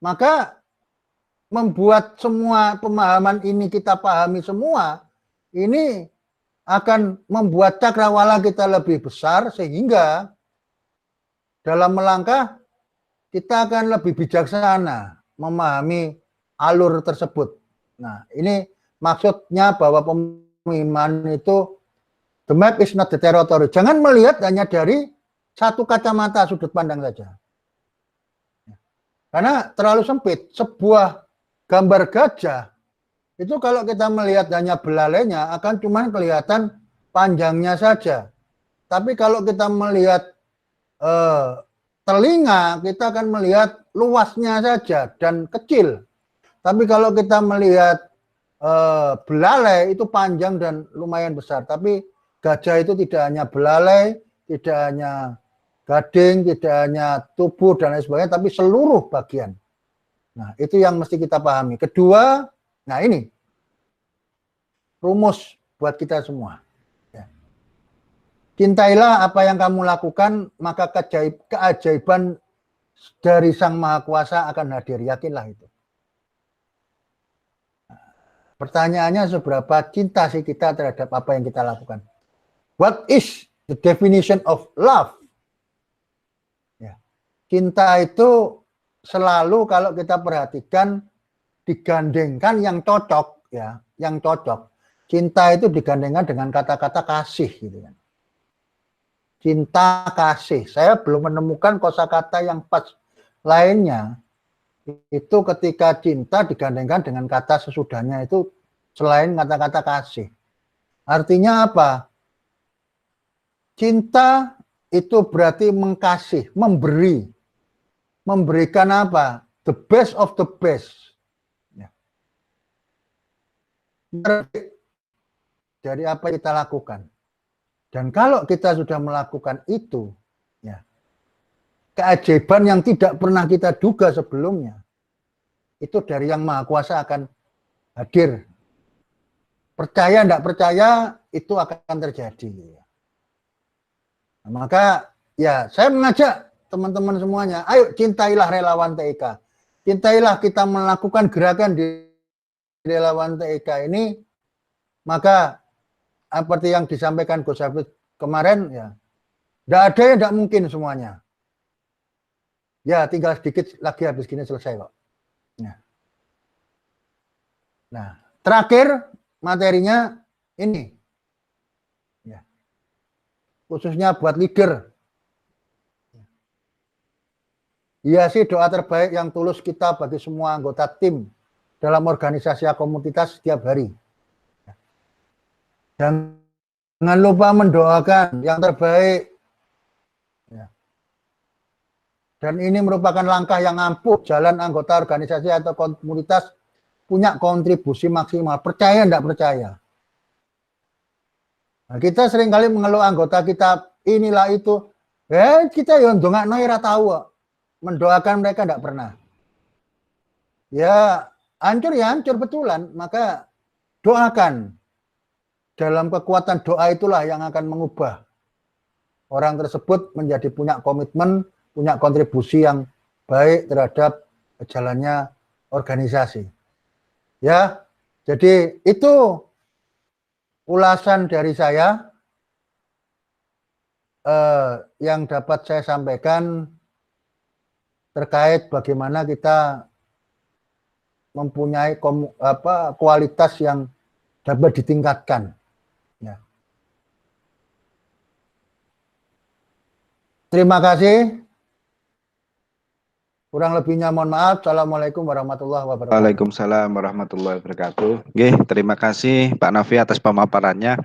maka membuat semua pemahaman ini kita pahami semua, ini akan membuat cakrawala kita lebih besar sehingga dalam melangkah kita akan lebih bijaksana memahami alur tersebut. Nah, ini maksudnya bahwa pemahaman itu the map is not the territory. Jangan melihat hanya dari satu kacamata sudut pandang saja. Karena terlalu sempit. Sebuah gambar gajah itu kalau kita melihat hanya belalainya akan cuma kelihatan panjangnya saja. Tapi kalau kita melihat telinga, kita akan melihat luasnya saja dan kecil. Tapi kalau kita melihat belalai itu panjang dan lumayan besar. Tapi gajah itu tidak hanya belalai, tidak hanya gading, tidak hanya tubuh dan lain sebagainya, tapi seluruh bagian. Nah, itu yang mesti kita pahami. Kedua, nah ini rumus buat kita semua. Ya. Cintailah apa yang kamu lakukan, maka keajaiban dari Sang Maha Kuasa akan hadir. Yakinlah itu. Pertanyaannya, seberapa cinta sih kita terhadap apa yang kita lakukan? What is the definition of love? Ya. Cinta itu selalu kalau kita perhatikan digandengkan yang cocok, ya, yang cocok. Cinta itu digandengkan dengan kata-kata kasih, gitu kan. Cinta kasih. Saya belum menemukan kosakata yang pas lainnya. Itu ketika cinta digandengkan dengan kata sesudahnya itu selain kata-kata kasih. Artinya apa? Cinta itu berarti mengkasih, memberi. Memberikan apa? The best of the best. Ya. Dari apa kita lakukan. Dan kalau kita sudah melakukan itu, ya, keajaiban yang tidak pernah kita duga sebelumnya, itu dari Yang Maha Kuasa akan hadir. Percaya tidak percaya, itu akan terjadi. Nah, maka ya saya mengajak teman-teman semuanya, ayo cintailah relawan TIK. cintailah kita melakukan gerakan di relawan TIK ini, maka seperti yang disampaikan Gus Hafiz kemarin, ya, tidak ada yang tidak mungkin semuanya. Ya, tinggal sedikit lagi habis gini selesai kok. Nah, terakhir materinya ini, ya, khususnya buat leader. Iya sih, doa terbaik yang tulus kita bagi semua anggota tim dalam organisasi komunitas setiap hari. Jangan lupa mendoakan yang terbaik. Dan ini merupakan langkah yang ampuh jalan anggota organisasi atau komunitas punya kontribusi maksimal. Percaya tidak percaya? Nah, kita seringkali mengeluh anggota kita inilah itu. Kita ya ndongakno ora tahu. Mendoakan mereka tidak pernah. Ya hancur betulan. Maka doakan. Dalam kekuatan doa itulah yang akan mengubah orang tersebut menjadi punya komitmen, punya kontribusi yang baik terhadap jalannya organisasi. Ya, jadi itu ulasan dari saya yang dapat saya sampaikan terkait bagaimana kita mempunyai kualitas yang dapat ditingkatkan. Ya. Terima kasih. Kurang lebihnya mohon maaf. Assalamualaikum warahmatullahi wabarakatuh. Waalaikumsalam warahmatullahi wabarakatuh. Oke, terima kasih Pak Nafi atas pemaparannya.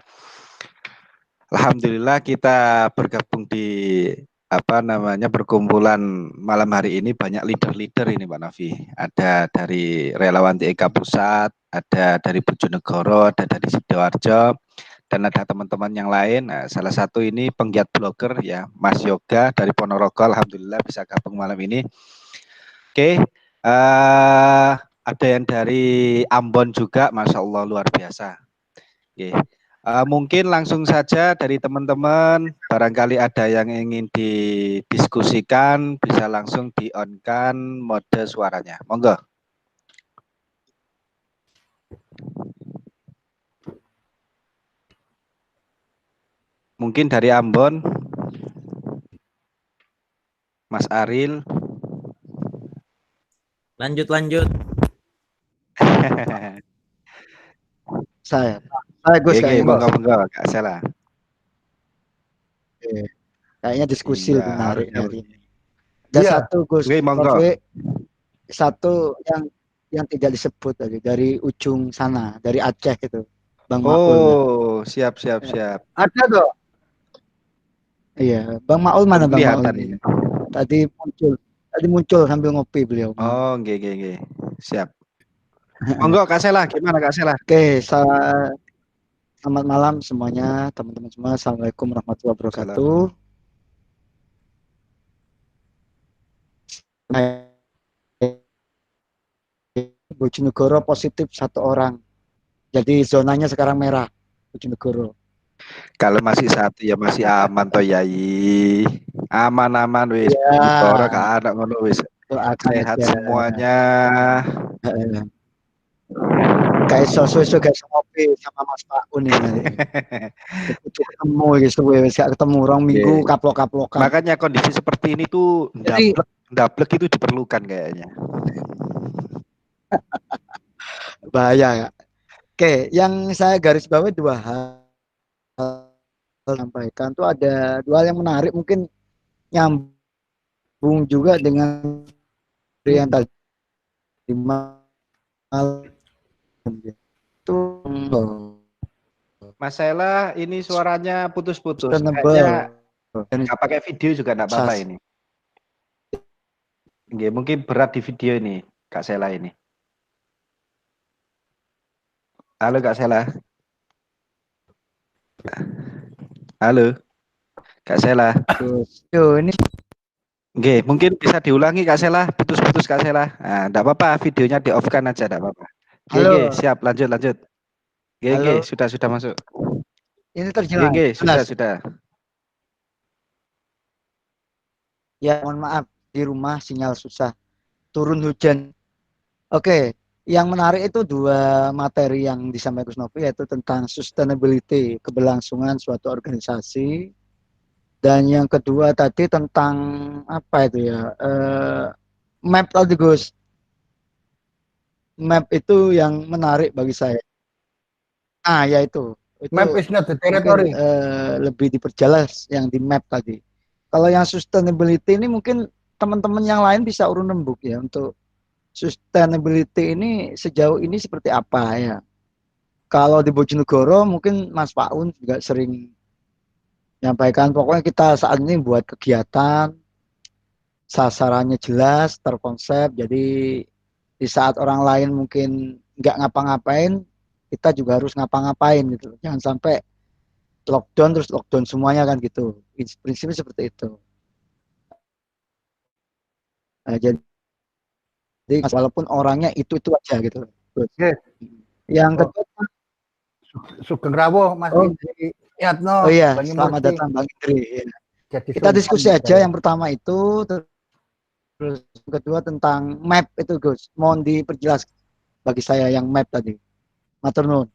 Alhamdulillah kita bergabung di perkumpulan malam hari ini banyak leader-leader ini Pak Nafi. Ada dari relawan TIK Pusat, ada dari Bojonegoro, ada dari Sidoarjo, dan ada teman-teman yang lain. Nah, salah satu ini penggiat blogger ya, Mas Yoga dari Ponorogo. Alhamdulillah bisa gabung malam ini. Oke, ada yang dari Ambon juga, Masya Allah luar biasa. Oke, mungkin langsung saja dari teman-teman, barangkali ada yang ingin didiskusikan, bisa langsung di-on-kan mode suaranya. Monggo. Mungkin dari Ambon, Mas Aril. Lanjut. Saya Gus kayaknya monggo, Kak Sela. Kayaknya diskusi Iya, lebih menarik hari ini. Ada Iya. satu Gus, Monggo. satu yang tidak disebut tadi dari ujung sana, dari Aceh itu, Bang Maul. Oh, siap. Ada toh? Iya, Bang Maul mana Bang Maul? Ini. Tadi muncul sambil ngopi beliau. Oh, nggih. Siap. Monggo Kak Sela, gimana Kak Sela? Oke, selamat malam semuanya, teman-teman semua. Assalamualaikum warahmatullahi wabarakatuh. Bojonegoro positif 1 orang. Jadi zonanya sekarang merah, Bojonegoro. Kalau masih 1 ya masih aman toh Yai. Aman wis. Bojonegoro Kak anak ngono wis. Sehat aja semuanya. Kayak susu guys ngopi sama Mas Paun ini. Ketemu gitu, gak ketemu orang minggu kaplok-kaplokan. Makanya kondisi seperti ini tuh ndablek itu diperlukan kayaknya. Bahaya. Oke, yang saya garis bawahi 2 hal sampaikan tuh ada 2 hal yang menarik, mungkin nyambung juga dengan yang tadi itu. Mas Sela, ini suaranya putus-putus. Kayaknya nggak pakai video juga nggak apa-apa ini. Nggih, mungkin berat di video ini, Kak Sela ini. Halo Kak Sela. Halo, Kak Sela. Ini. Nggih, mungkin bisa diulangi Kak Sela, putus-putus Kak Sela. Nah, enggak apa-apa, videonya di-off-kan aja, enggak apa-apa. Nggih, siap, lanjut. Nggih, sudah masuk. Ini terjelas. Nggih, sudah. Ya, mohon maaf, di rumah sinyal susah. turun hujan. Oke, yang menarik itu dua materi yang disampaikan Gus Novi, yaitu tentang sustainability, keberlangsungan suatu organisasi, dan yang kedua tadi tentang apa itu ya, map tadi Gus. Map itu yang menarik bagi saya. Ah, ya itu Map is not the mungkin territory. lebih diperjelas yang di map tadi. Kalau yang sustainability ini mungkin teman-teman yang lain bisa urun rembuk ya, untuk sustainability ini sejauh ini seperti apa ya. Kalau di Bojonegoro mungkin Mas Paun juga sering menyampaikan, pokoknya kita saat ini buat kegiatan, sasarannya jelas, terkonsep, jadi di saat orang lain mungkin nggak ngapa-ngapain, kita juga harus ngapa-ngapain gitu. Jangan sampai lockdown terus lockdown semuanya kan gitu. Prinsipnya seperti itu. Nah, jadi walaupun orangnya itu aja gitu. Yes. Yang Oh, kedua, Sugeng Rawuh, Mas oh, Indri Yatno, oh iya, Bang selamat Murti, datang Bang Indri. Ya. jadi Kita sultan diskusi aja saya. yang pertama itu, terus yang kedua tentang map itu Gus. Mohon diperjelas bagi saya yang map tadi. Matur nuwun.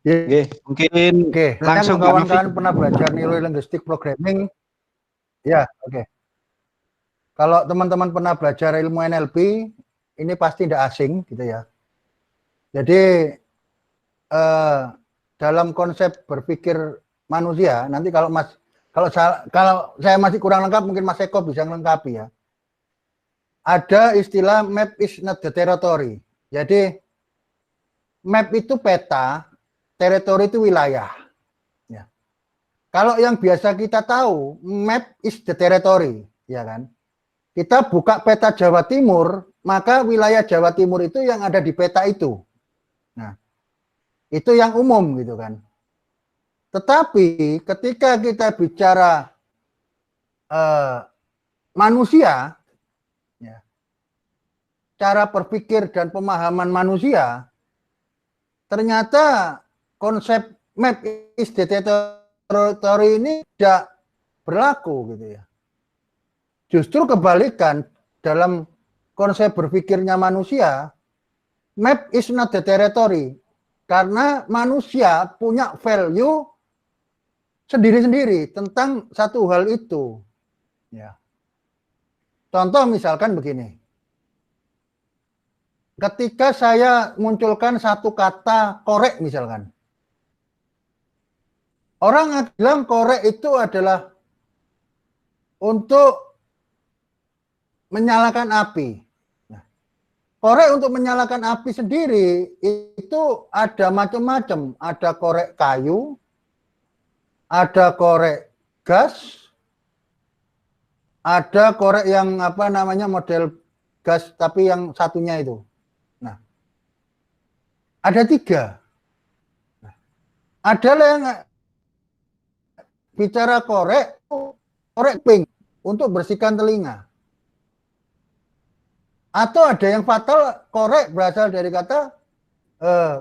Oke, mungkin Oke, langsung Mbak Novi. kawan-kawan pernah belajar neurolinguistic programming? Ya, oke. Kalau teman-teman pernah belajar ilmu NLP, ini pasti tidak asing gitu ya. Jadi dalam konsep berpikir manusia, nanti kalau saya masih kurang lengkap, mungkin Mas Eko bisa melengkapi ya. Ada istilah map is not the territory. Jadi map itu peta, teritori itu wilayah. Ya. Kalau yang biasa kita tahu, map is the territory, ya kan? Kita buka peta Jawa Timur, maka wilayah Jawa Timur itu yang ada di peta itu. Nah, itu yang umum gitu kan. Tetapi ketika kita bicara manusia, ya, cara berpikir dan pemahaman manusia, ternyata konsep map is the territory ini tidak berlaku gitu ya. Justru kebalikan, dalam konsep berpikirnya manusia, map is not the territory. Karena manusia punya value sendiri-sendiri tentang satu hal itu. Ya. Contoh misalkan begini. Ketika saya munculkan satu kata korek misalkan. Orang bilang korek itu adalah untuk menyalakan api. Nah, korek untuk menyalakan api sendiri itu ada macam-macam. Ada korek kayu, ada korek gas, ada korek yang apa namanya model gas tapi yang satunya itu. Nah, ada 3. Nah, ada yang bicara korek pink untuk bersihkan telinga. Atau ada yang fatal, korek berasal dari kata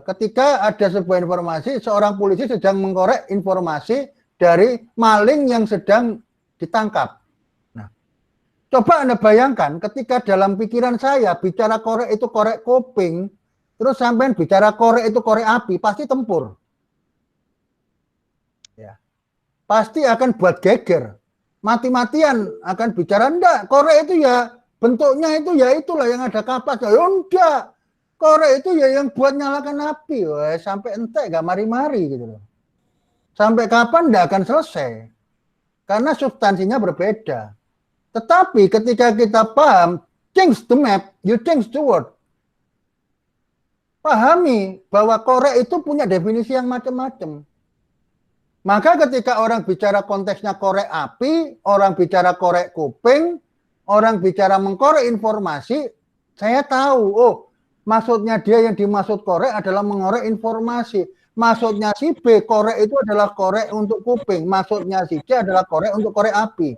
ketika ada sebuah informasi, seorang polisi sedang mengkorek informasi dari maling yang sedang ditangkap. Nah, coba Anda bayangkan ketika dalam pikiran saya bicara korek itu korek kuping, terus sampai bicara korek itu korek api, pasti tempur. Ya. Pasti akan buat geger. Mati-matian akan bicara, enggak, korek itu ya bentuknya itu ya itulah yang ada kapas. Ya enggak, korek itu ya yang buat nyalakan api. Wah, sampai entek gak mari-mari gitu loh. Sampai kapan enggak akan selesai. Karena substansinya berbeda. Tetapi ketika kita paham, change the map, you change the word. Pahami bahwa korek itu punya definisi yang macam-macam. Maka ketika orang bicara konteksnya korek api, orang bicara korek kuping, orang bicara mengkorek informasi, saya tahu, oh maksudnya dia yang dimaksud korek adalah mengorek informasi. Maksudnya si B, korek itu adalah korek untuk kuping. Maksudnya si C adalah korek untuk korek api.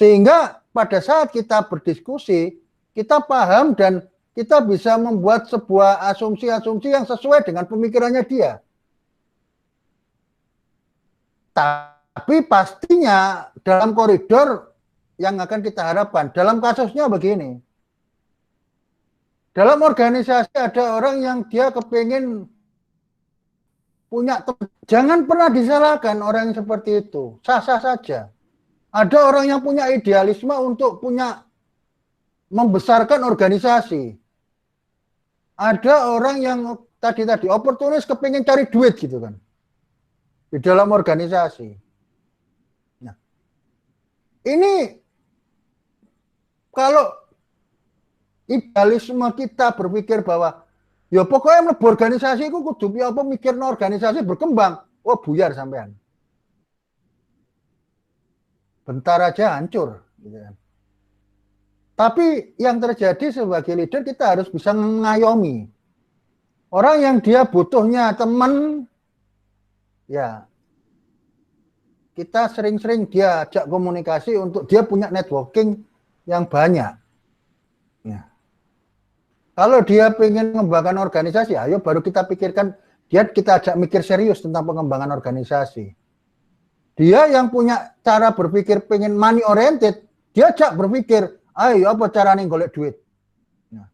Sehingga pada saat kita berdiskusi, kita paham dan kita bisa membuat sebuah asumsi-asumsi yang sesuai dengan pemikirannya dia. Tapi pastinya dalam koridor yang akan kita harapkan. Dalam kasusnya begini, dalam organisasi ada orang yang dia kepingin punya teman. Jangan pernah disalahkan orang yang seperti itu. Sah-sah saja. Ada orang yang punya idealisme untuk membesarkan organisasi. Ada orang yang tadi oportunis kepingin cari duit gitu kan. Di dalam organisasi. Nah, ini kalau idealisme kita berpikir bahwa ya pokoknya mlebu organisasi itu kudu piye apa mikirno organisasi berkembang. Oh buyar sampean. Bentar aja hancur gitu kan. Tapi yang terjadi sebagai leader kita harus bisa mengayomi. Orang yang dia butuhnya teman ya kita sering-sering dia ajak komunikasi untuk dia punya networking yang banyak. Ya. Kalau dia ingin mengembangkan organisasi, ayo baru kita pikirkan, kita ajak mikir serius tentang pengembangan organisasi. Dia yang punya cara berpikir pengen money oriented, dia ajak berpikir, ayo apa caranya golek duit. Nah,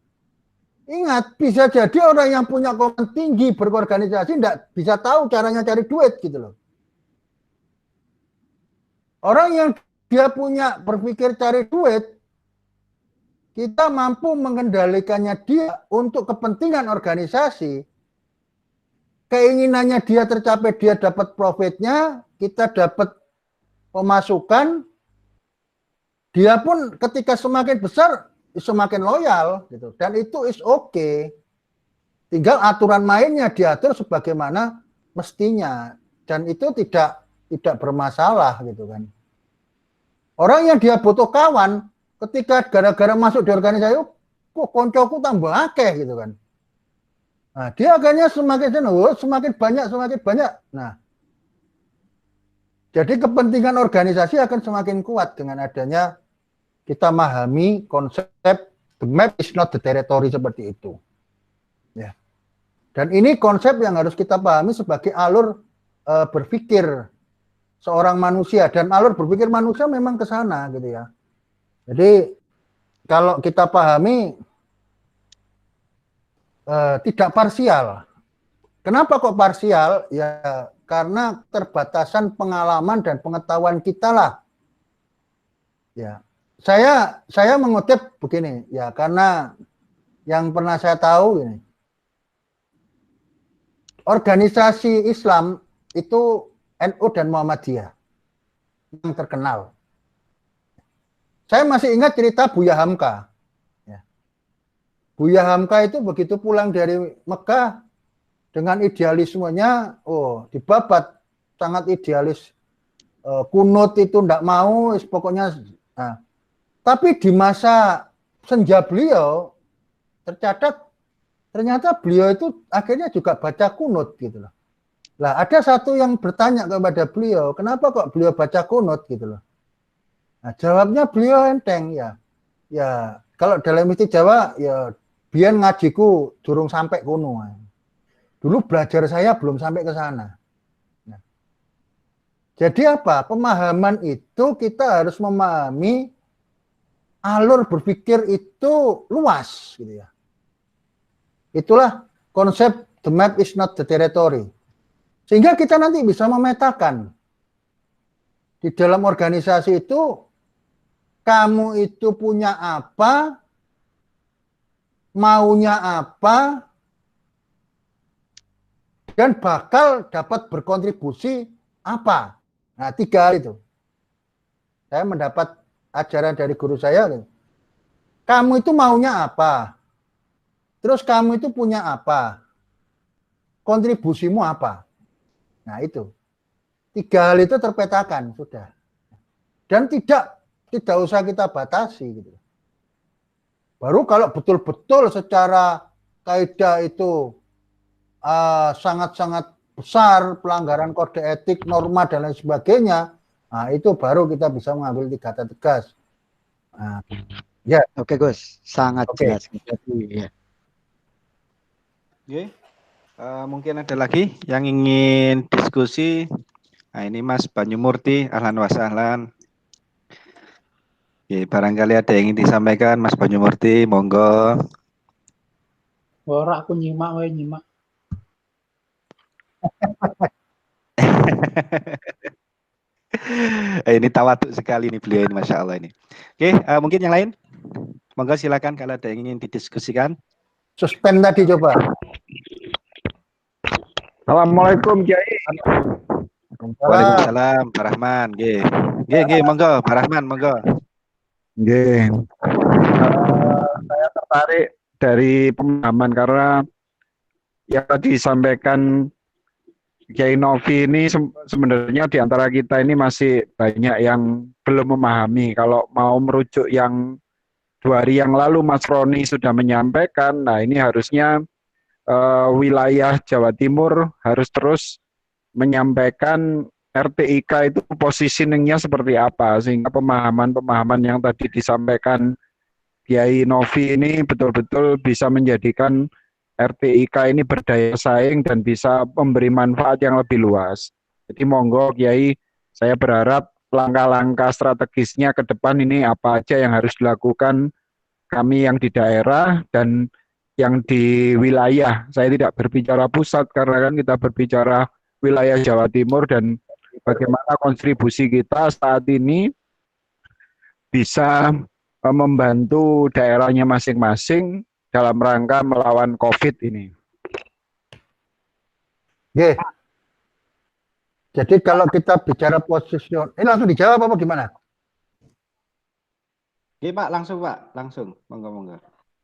ingat, bisa jadi orang yang punya komitmen tinggi berorganisasi tidak bisa tahu caranya cari duit gitu loh. Orang yang dia punya berpikir cari duit, kita mampu mengendalikannya dia untuk kepentingan organisasi, keinginannya dia tercapai, dia dapat profitnya, kita dapat pemasukan, dia pun ketika semakin besar, semakin loyal, gitu. Dan itu is okay. Tinggal aturan mainnya diatur sebagaimana mestinya, dan itu tidak bermasalah, gitu kan. Orang yang dia butuh kawan, ketika gara-gara masuk di organisasi, kok koncoku tambah akeh gitu kan. Nah, dia akhirnya semakin banyak. Nah, jadi kepentingan organisasi akan semakin kuat dengan adanya kita memahami konsep the map is not the territory seperti itu. Ya. Dan ini konsep yang harus kita pahami sebagai alur berpikir seorang manusia, dan alur berpikir manusia memang ke sana gitu ya. Jadi kalau kita pahami tidak parsial. Kenapa kok parsial? Ya karena terbatasan pengalaman dan pengetahuan kita lah. Ya, saya mengutip begini ya, karena yang pernah saya tahu ini, organisasi Islam itu NU dan Muhammadiyah yang terkenal. Saya masih ingat cerita Buya Hamka. Ya. Buya Hamka itu begitu pulang dari Mekah dengan idealismenya, dibabat, sangat idealis. Kunut itu ndak mau, pokoknya. Nah. Tapi di masa senja beliau, ternyata beliau itu akhirnya juga baca kunut gitu loh. Lah ada satu yang bertanya kepada beliau, kenapa kok beliau baca kunut gitu loh. Nah, jawabnya beliau enteng ya. Ya, kalau dalam istilah Jawa ya biar ngajiku durung sampai kono. Dulu belajar saya belum sampai ke sana. Nah, jadi apa? Pemahaman itu kita harus memahami alur berpikir itu luas gitu ya. Itulah konsep the map is not the territory. Sehingga kita nanti bisa memetakan di dalam organisasi itu kamu itu punya apa, maunya apa, dan bakal dapat berkontribusi apa. Nah, 3 hal itu. Saya mendapat ajaran dari guru saya. Kamu itu maunya apa? Terus kamu itu punya apa? Kontribusimu apa? Nah, itu. 3 hal itu terpetakan, sudah. Dan tidak usah kita batasi gitu. Baru kalau betul-betul secara kaidah itu sangat-sangat besar pelanggaran kode etik, norma dan lain sebagainya, nah itu baru kita bisa mengambil tindakan tegas. Nah, ya. Oke Gus, sangat jelas. Ya. Oke. Mungkin ada lagi yang ingin diskusi. Nah, ini Mas Banyumurti, ahlan wa sahlan. Oke, barangkali ada yang ingin disampaikan Mas Banyumurti, monggo. Ora aku nyimak wae nyimak. Ini tawaduk sekali nih beliau ini, Masya Allah ini. Oke, mungkin yang lain? Monggo silakan kalau ada yang ingin didiskusikan. Suspend tadi coba. Assalamualaikum Kiai. Waalaikumsalam, Pak Rahman. Nggih, monggo, Pak Rahman, monggo. Nggih. Saya tertarik dari pemahaman karena yang tadi disampaikan Kiai Novi ini sebenarnya di antara kita ini masih banyak yang belum memahami. Kalau mau merujuk yang 2 hari yang lalu Mas Roni sudah menyampaikan, nah ini harusnya wilayah Jawa Timur harus terus menyampaikan RTIK itu positioningnya seperti apa, sehingga pemahaman-pemahaman yang tadi disampaikan Kiai Novi ini betul-betul bisa menjadikan RTIK ini berdaya saing dan bisa memberi manfaat yang lebih luas. Jadi monggo Kiai, saya berharap langkah-langkah strategisnya ke depan ini apa aja yang harus dilakukan kami yang di daerah dan yang di wilayah. Saya tidak berbicara pusat karena kan kita berbicara wilayah Jawa Timur dan bagaimana kontribusi kita saat ini bisa membantu daerahnya masing-masing dalam rangka melawan COVID ini. Oke. Jadi kalau kita bicara position, ini langsung dijawab apa gimana? Oke, Pak, langsung. Monggo.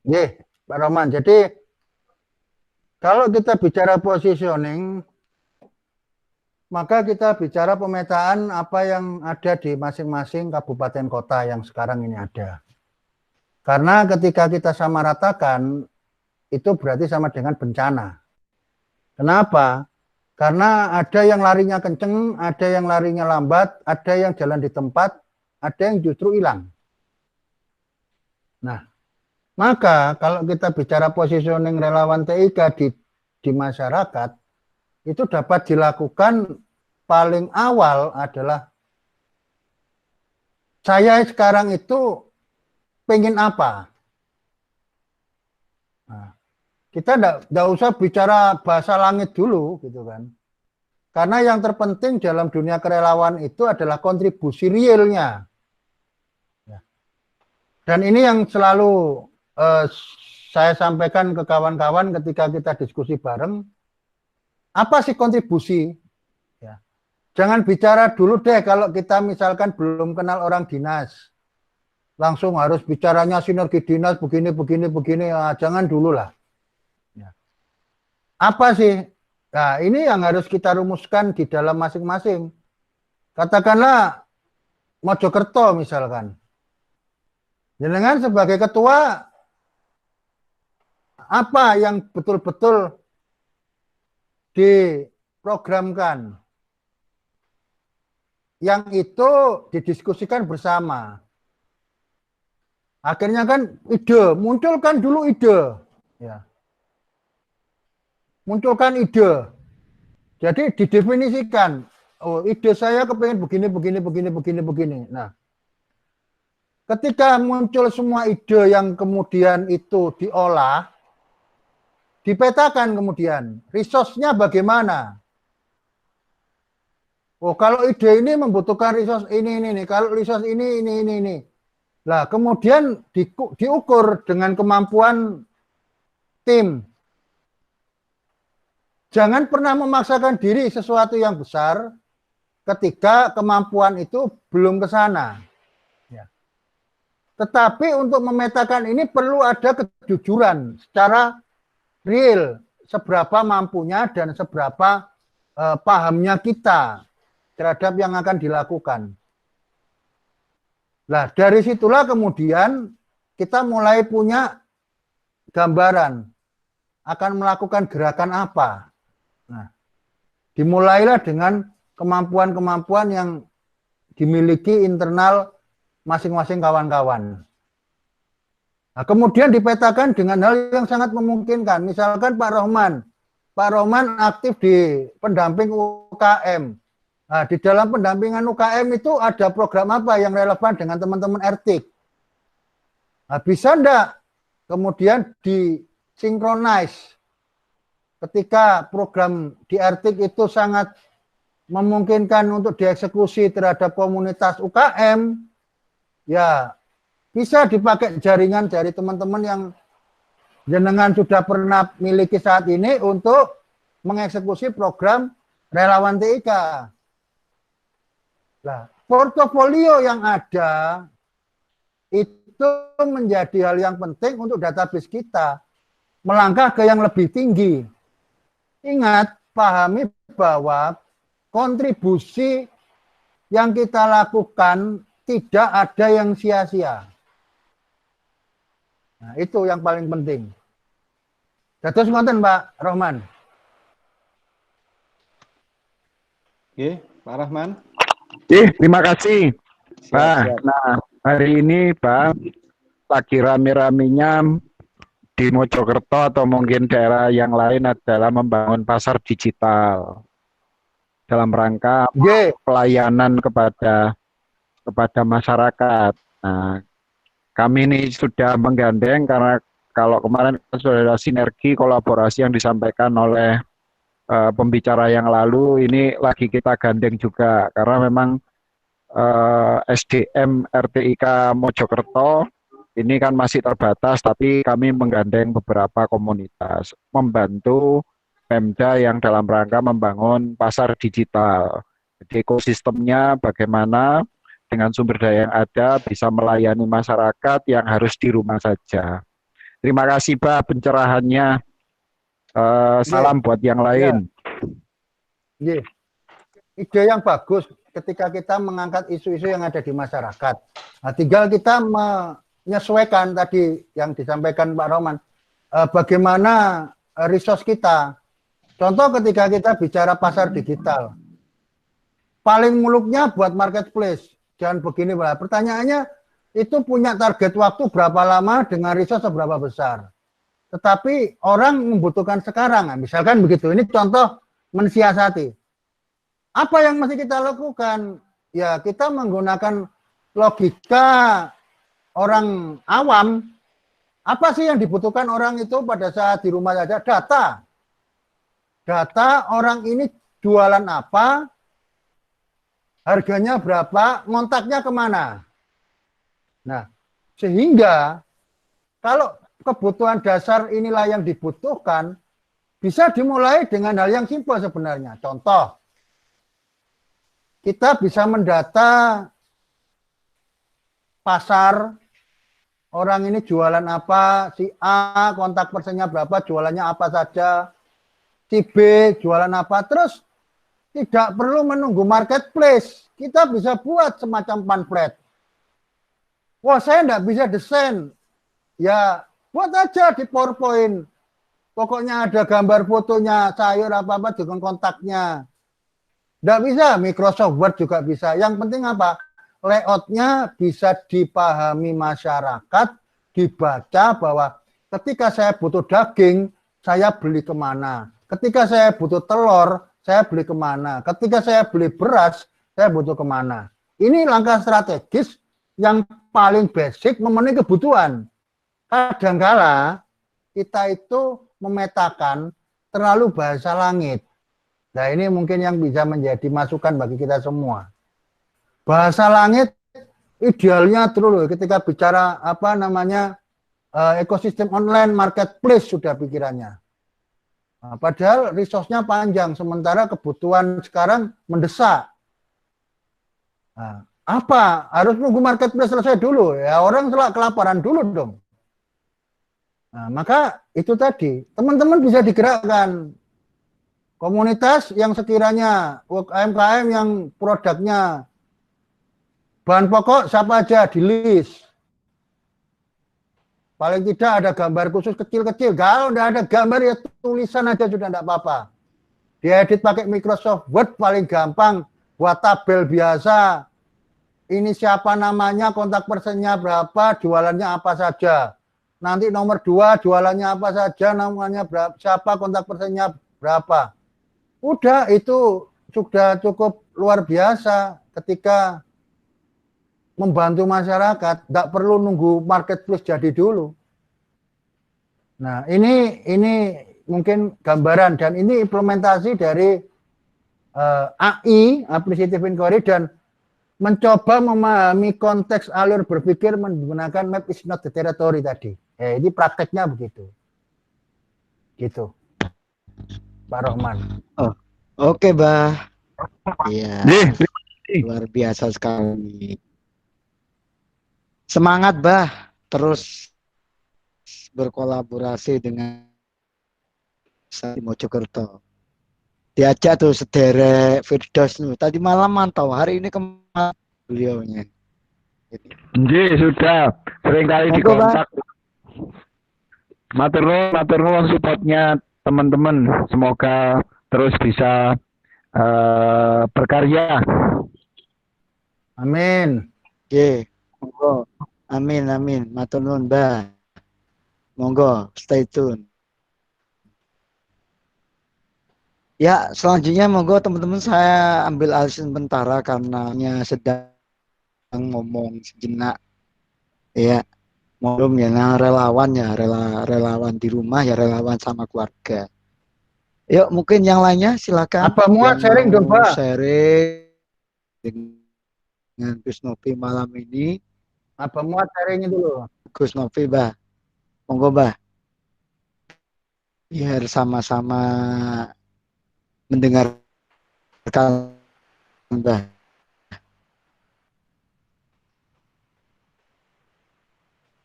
Oke, Pak Roman. Jadi kalau kita bicara positioning, maka kita bicara pemetaan apa yang ada di masing-masing kabupaten kota yang sekarang ini ada. Karena ketika kita samaratakan, itu berarti sama dengan bencana. Kenapa? Karena ada yang larinya kenceng, ada yang larinya lambat, ada yang jalan di tempat, ada yang justru hilang. Nah, maka kalau kita bicara positioning relawan TIK di masyarakat, itu dapat dilakukan paling awal adalah saya sekarang itu pengen apa? Nah, kita enggak usah bicara bahasa langit dulu gitu kan. Karena yang terpenting dalam dunia kerelawan itu adalah kontribusi realnya. Ya. Dan ini yang selalu saya sampaikan ke kawan-kawan ketika kita diskusi bareng. Apa sih kontribusi? Ya. Jangan bicara dulu deh kalau kita misalkan belum kenal orang dinas. Langsung harus bicaranya sinergi dinas begini. Ya, jangan dulu lah. Ya. Apa sih? Nah, ini yang harus kita rumuskan di dalam masing-masing. Katakanlah Mojokerto misalkan. Jenengan sebagai ketua, apa yang betul-betul diprogramkan? Yang itu didiskusikan bersama. Akhirnya kan ide, munculkan dulu ide. Ya. Munculkan ide. Jadi didefinisikan, oh ide saya kepengen begini. Nah, ketika muncul semua ide yang kemudian itu diolah, dipetakan kemudian, resource-nya bagaimana? Oh, kalau ide ini membutuhkan resource ini. Kalau resource ini. Lah, kemudian diukur dengan kemampuan tim. Jangan pernah memaksakan diri sesuatu yang besar ketika kemampuan itu belum ke sana. Ya. Tetapi untuk memetakan ini perlu ada kejujuran secara real, seberapa mampunya dan seberapa pahamnya kita terhadap yang akan dilakukan. Nah, dari situlah kemudian kita mulai punya gambaran akan melakukan gerakan apa. Nah, dimulailah dengan kemampuan-kemampuan yang dimiliki internal masing-masing kawan-kawan. Nah, kemudian dipetakan dengan hal yang sangat memungkinkan. Misalkan Pak Rohman aktif di pendamping UKM. Nah, di dalam pendampingan UKM itu ada program apa yang relevan dengan teman-teman RTIK. Nah, bisa enggak kemudian disinkronize ketika program di RTIK itu sangat memungkinkan untuk dieksekusi terhadap komunitas UKM, ya bisa dipakai jaringan dari teman-teman yang jenengan sudah pernah miliki saat ini untuk mengeksekusi program relawan TIK. Nah, portofolio yang ada itu menjadi hal yang penting untuk database kita melangkah ke yang lebih tinggi. Ingat, pahami bahwa kontribusi yang kita lakukan tidak ada yang sia-sia. Nah, itu yang paling penting. Dados ngoten, Pak Rohman. Oke, Pak Rahman. Terima kasih, Pak. Siap. Nah, hari ini, Pak, lagi rame-ramenya di Mojokerto atau mungkin daerah yang lain adalah membangun pasar digital dalam rangka pelayanan kepada masyarakat. Nah, kami ini sudah menggandeng karena kalau kemarin sudah ada sinergi kolaborasi yang disampaikan oleh pembicara yang lalu, ini lagi kita gandeng juga karena memang SDM RTIK Mojokerto ini kan masih terbatas, tapi kami menggandeng beberapa komunitas membantu Pemda yang dalam rangka membangun pasar digital. Jadi ekosistemnya bagaimana dengan sumber daya yang ada bisa melayani masyarakat yang harus di rumah saja. Terima kasih, Pak, pencerahannya. Salam buat yang lain. Ide yang bagus ketika kita mengangkat isu-isu yang ada di masyarakat. Nah, tinggal kita menyesuaikan tadi yang disampaikan Pak Roman, bagaimana resource kita. Contoh ketika kita bicara pasar digital, paling muluknya buat marketplace. Jangan begini, Pak. Pertanyaannya, itu punya target waktu berapa lama dengan resource seberapa besar. Tetapi orang membutuhkan sekarang. Nah, misalkan begitu, ini contoh mensiasati. Apa yang mesti kita lakukan? Ya, kita menggunakan logika orang awam. Apa sih yang dibutuhkan orang itu pada saat di rumah saja? Data. Data orang ini jualan apa, harganya berapa, ngontaknya kemana. Nah, sehingga kalau kebutuhan dasar inilah yang dibutuhkan, bisa dimulai dengan hal yang simpel sebenarnya. Contoh, kita bisa mendata pasar, orang ini jualan apa, si A kontak personnya berapa, jualannya apa saja, si B jualan apa, terus tidak perlu menunggu marketplace, kita bisa buat semacam pamflet. Wah, saya tidak bisa desain, ya buat aja di PowerPoint, pokoknya ada gambar fotonya, sayur apa-apa dengan kontaknya. Tidak bisa, Microsoft Word juga bisa. Yang penting apa? Layoutnya bisa dipahami masyarakat, dibaca bahwa ketika saya butuh daging, saya beli kemana. Ketika saya butuh telur, saya beli kemana. Ketika saya beli beras, saya butuh kemana. Ini langkah strategis yang paling basic memenuhi kebutuhan. Kadangkala kita itu memetakan terlalu bahasa langit. Nah, ini mungkin yang bisa menjadi masukan bagi kita semua. Bahasa langit idealnya terus ketika bicara apa namanya ekosistem online marketplace sudah pikirannya. Nah, padahal resource-nya panjang, sementara kebutuhan sekarang mendesak. Nah, apa? Harus nunggu marketplace selesai dulu. Ya orang kelaparan dulu dong. Nah, maka itu tadi, teman-teman bisa digerakkan. Komunitas yang sekiranya UMKM yang produknya bahan pokok siapa aja di list. Paling tidak ada gambar khusus kecil-kecil. Kalau tidak ada gambar ya tulisan aja sudah tidak apa-apa. Diedit pakai Microsoft Word paling gampang. Buat tabel biasa. Ini siapa namanya, kontak personnya berapa, jualannya apa saja. Nanti nomor 2 jualannya apa saja, namanya berapa, siapa, kontak personnya berapa. Udah itu sudah cukup luar biasa ketika membantu masyarakat, tidak perlu nunggu marketplace jadi dulu. Nah, ini mungkin gambaran dan ini implementasi dari AI, Appreciative Inquiry, dan mencoba memahami konteks alur berpikir menggunakan map is not the territory tadi. Ini prakteknya begitu. Gitu. Pak Rohman. Oh, oke, Bah. Iya, Nih, luar biasa sekali. Semangat, Bah. Terus berkolaborasi dengan di Mojokerto. Diajak tuh sederek Firdaus tuh. Tadi malam mantau, hari ini kemana beliaunya. nggih, sudah seringkali Monggo, dikontak. Matur nuwun supportnya teman-teman. Semoga terus bisa berkarya. Amin. Oke, monggo. Amin, amin. Matur nuwun, Mbah. Monggo, stay tune. Ya, selanjutnya monggo teman-teman saya ambil alih sementara karena sedang ngomong sejenak. Ya, monggo ya, nah, relawan ya, relawan di rumah ya, relawan sama keluarga. Yuk, mungkin yang lainnya silakan. Apa muat Yang sharing dong, mau Pak? sharing dengan Gus Novi malam ini. Apa muat sharingnya dulu? Gus Novi, Bah. Monggo, Bah. Biar sama-sama mendengarkan, Bah.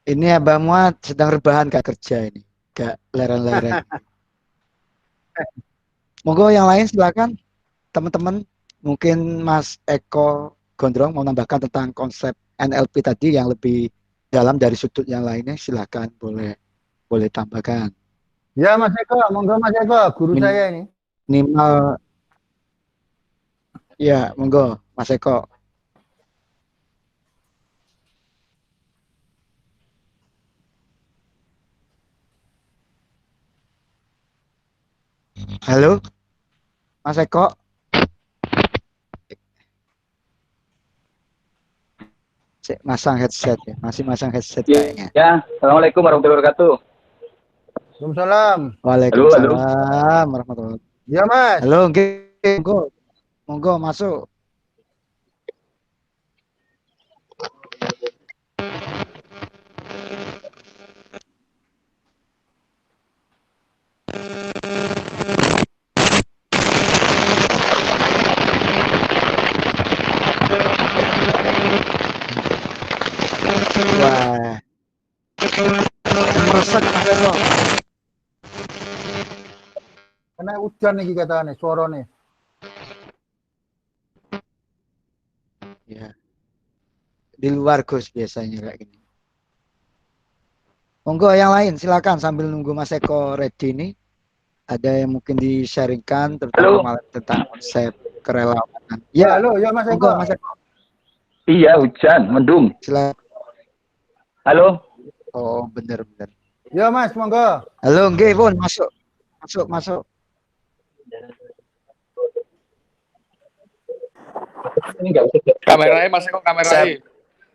Ini Abah Muat sedang rebahan gak kerja ini, gak leren-leren. Monggo yang lain silakan, teman-teman. Mungkin Mas Eko Gondrong mau nambahkan tentang konsep NLP tadi yang lebih dalam dari sudut yang lainnya, silakan boleh tambahkan. Ya Mas Eko, monggo Mas Eko, guru saya ini. Minimal, ya monggo Mas Eko. Halo, Mas Eko. Masang headset ya, masih masang headset kayaknya. Ya, Assalamualaikum warahmatullahi wabarakatuh. Waalaikumsalam. Waalaikumsalam warahmatullahi wabarakatuh. Ya Mas. Halo, monggo masuk. Wah, meresek Mas Eko. Kena hujan nih katanya suara nih. Ya, di luar Gus biasanya kayak gini. Monggo yang lain silakan sambil nunggu Mas Eko ready nih. Ada yang mungkin di-sharingkan terutama tentang konsep kerelawanan. Ya, halo, ya Mas Eko. Monggo Mas Eko. Iya, hujan, mendung. Silakan. Halo. Oh, bener. Ya Mas, monggo. Halo, nggih pun masuk. Ini enggak bisa. Kameranya Mas Eko, kameranya.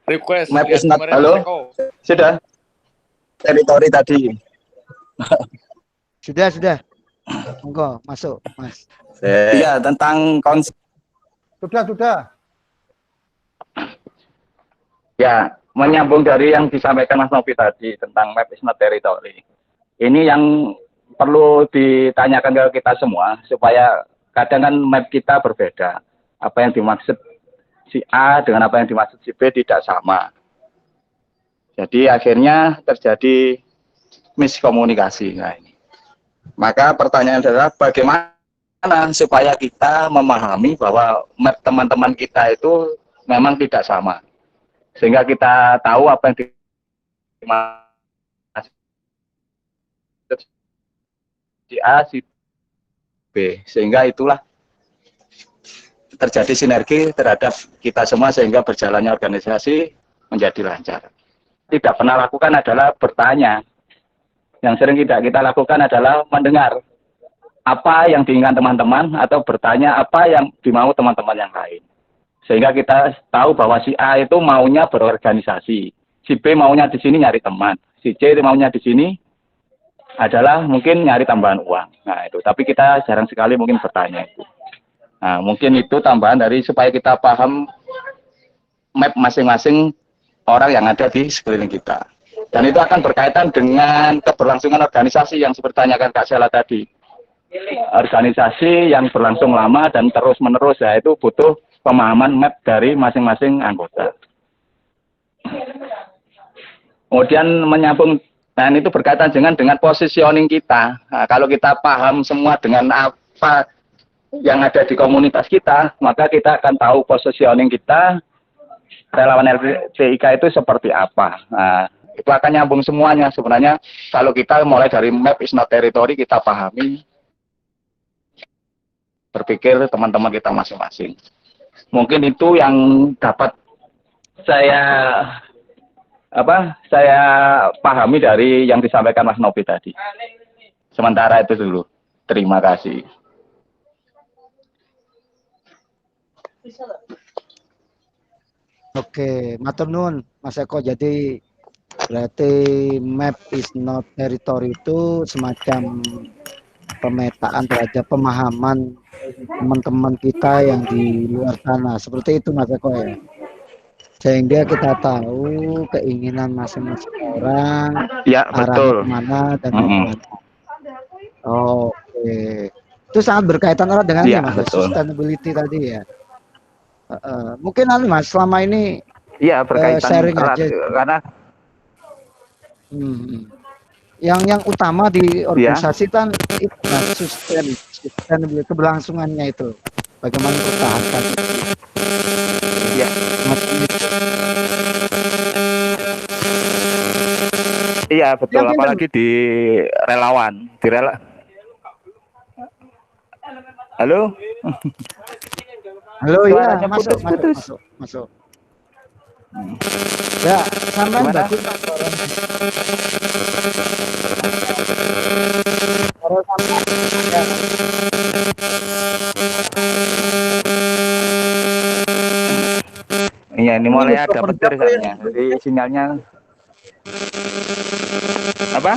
Request. Map lihat is not. kameranya Halo? Mas Eko. Sudah. Teritori tadi. Sudah. Monggo, masuk, Mas. Iya, tentang konsep. Sudah. Ya, menyambung dari yang disampaikan Mas Novi tadi tentang map is not territory. Ini yang perlu ditanyakan ke kita semua supaya kadang kan map kita berbeda. Apa yang dimaksud si A dengan apa yang dimaksud si B tidak sama. Jadi akhirnya terjadi miskomunikasi. Nah, ini. Maka pertanyaan adalah bagaimana supaya kita memahami bahwa map teman-teman kita itu memang tidak sama. Sehingga kita tahu apa yang dimaksud si A, si B. Sehingga itulah terjadi sinergi terhadap kita semua sehingga berjalannya organisasi menjadi lancar. Tidak pernah lakukan adalah bertanya. Yang sering tidak kita lakukan adalah mendengar apa yang diinginkan teman-teman atau bertanya apa yang dimau teman-teman yang lain. Sehingga kita tahu bahwa si A itu maunya berorganisasi, si B maunya di sini nyari teman, si C maunya di sini adalah mungkin nyari tambahan uang. Nah itu, tapi kita jarang sekali mungkin bertanya itu. Nah mungkin itu tambahan dari supaya kita paham map masing-masing orang yang ada di sekeliling kita. Dan itu akan berkaitan dengan keberlangsungan organisasi yang seperti tanyakan Kak Sela tadi. Organisasi yang berlangsung lama dan terus-menerus, ya itu butuh pemahaman map dari masing-masing anggota. Kemudian menyambung, dan itu berkaitan dengan positioning kita. Nah, kalau kita paham semua dengan apa yang ada di komunitas kita, maka kita akan tahu positioning kita, relawan LTIK itu seperti apa. Nah, itu akan nyambung semuanya sebenarnya. Kalau kita mulai dari map is not territory, kita pahami, berpikir teman-teman kita masing-masing. Mungkin itu yang dapat saya pahami dari yang disampaikan Mas Novi tadi. Sementara itu dulu. Terima kasih. Oke, matur nuwun Mas Eko. Jadi berarti map is not territory itu semacam pemetaan terhadap pemahaman teman-teman kita yang di luar sana. Seperti itu Mas Eko ya. Sehingga kita tahu keinginan masing-masing orang, Ya, arah betul. kemana dan bagaimana. Oke, itu sangat berkaitan erat dengan Ya, Mas, betul. sustainability tadi ya. Mungkin Mas selama ini Iya, berkaitan sharing erat aja. karena yang utama di organisasi kan itu Mas, sustainability, keberlangsungannya itu bagaimana mempertahankan. ya, iya betul, Yang apalagi di relawan, Halo? Halo, ya, Suaranya masuk. Ya, sampai Gimana? bagus Mas suaranya. Suara sampai, ya. Iya, ini mulai Ini ada petir kayaknya. Jadi sinyalnya apa?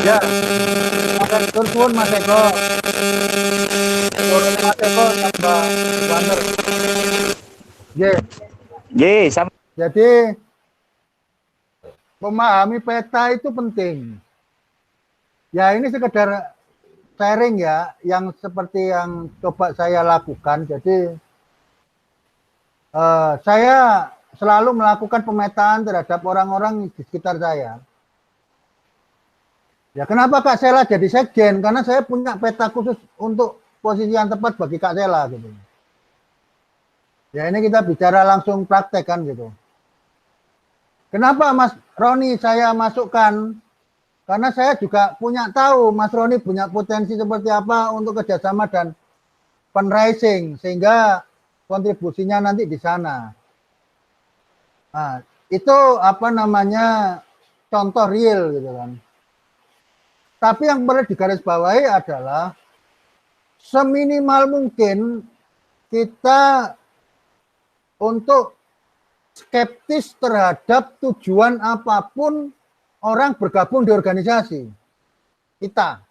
Ya, matur suwun Mas Eko. Turun Mas Eko tambah banter. Jadi memahami peta itu penting. Ya ini sekedar sharing ya, yang seperti yang coba saya lakukan. Jadi saya selalu melakukan pemetaan terhadap orang-orang di sekitar saya. Ya kenapa Kak Sela jadi sekjen? Karena saya punya peta khusus untuk posisi yang tepat bagi Kak Sela gitu. Ya ini kita bicara langsung praktek kan gitu. Kenapa Mas Roni saya masukkan? Karena saya juga punya tahu Mas Roni punya potensi seperti apa untuk kerjasama dan fundraising, sehingga kontribusinya nanti di sana. Nah, itu apa namanya contoh real gitu kan. Tapi yang perlu digarisbawahi adalah seminimal mungkin kita untuk skeptis terhadap tujuan apapun orang bergabung di organisasi kita.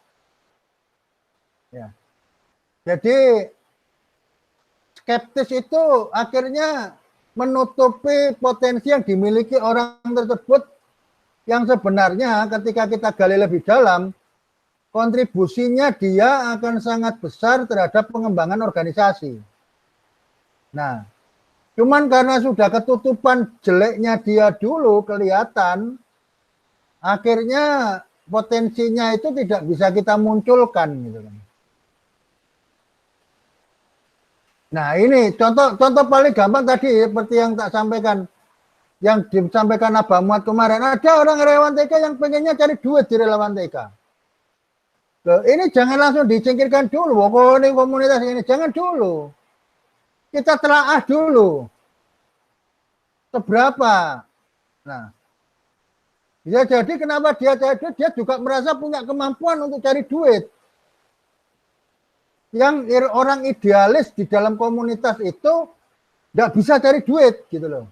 Ya. Jadi skeptis itu akhirnya menutupi potensi yang dimiliki orang tersebut, yang sebenarnya ketika kita gali lebih dalam, kontribusinya dia akan sangat besar terhadap pengembangan organisasi. Nah, cuman karena sudah ketutupan jeleknya dia dulu kelihatan, akhirnya potensinya itu tidak bisa kita munculkan gitu kan. Nah ini contoh paling gampang tadi seperti yang tak sampaikan, yang disampaikan Abah Muat kemarin. Ada orang relawan TK yang pengennya cari duit di relawan TK. Loh, ini jangan langsung disingkirkan dulu. Pokoknya komunitas ini jangan dulu. Kita telaah dulu. Seberapa Nah, bisa jadi kenapa dia cari duit, dia juga merasa punya kemampuan untuk cari duit. Yang orang idealis di dalam komunitas itu nggak bisa cari duit gitu loh.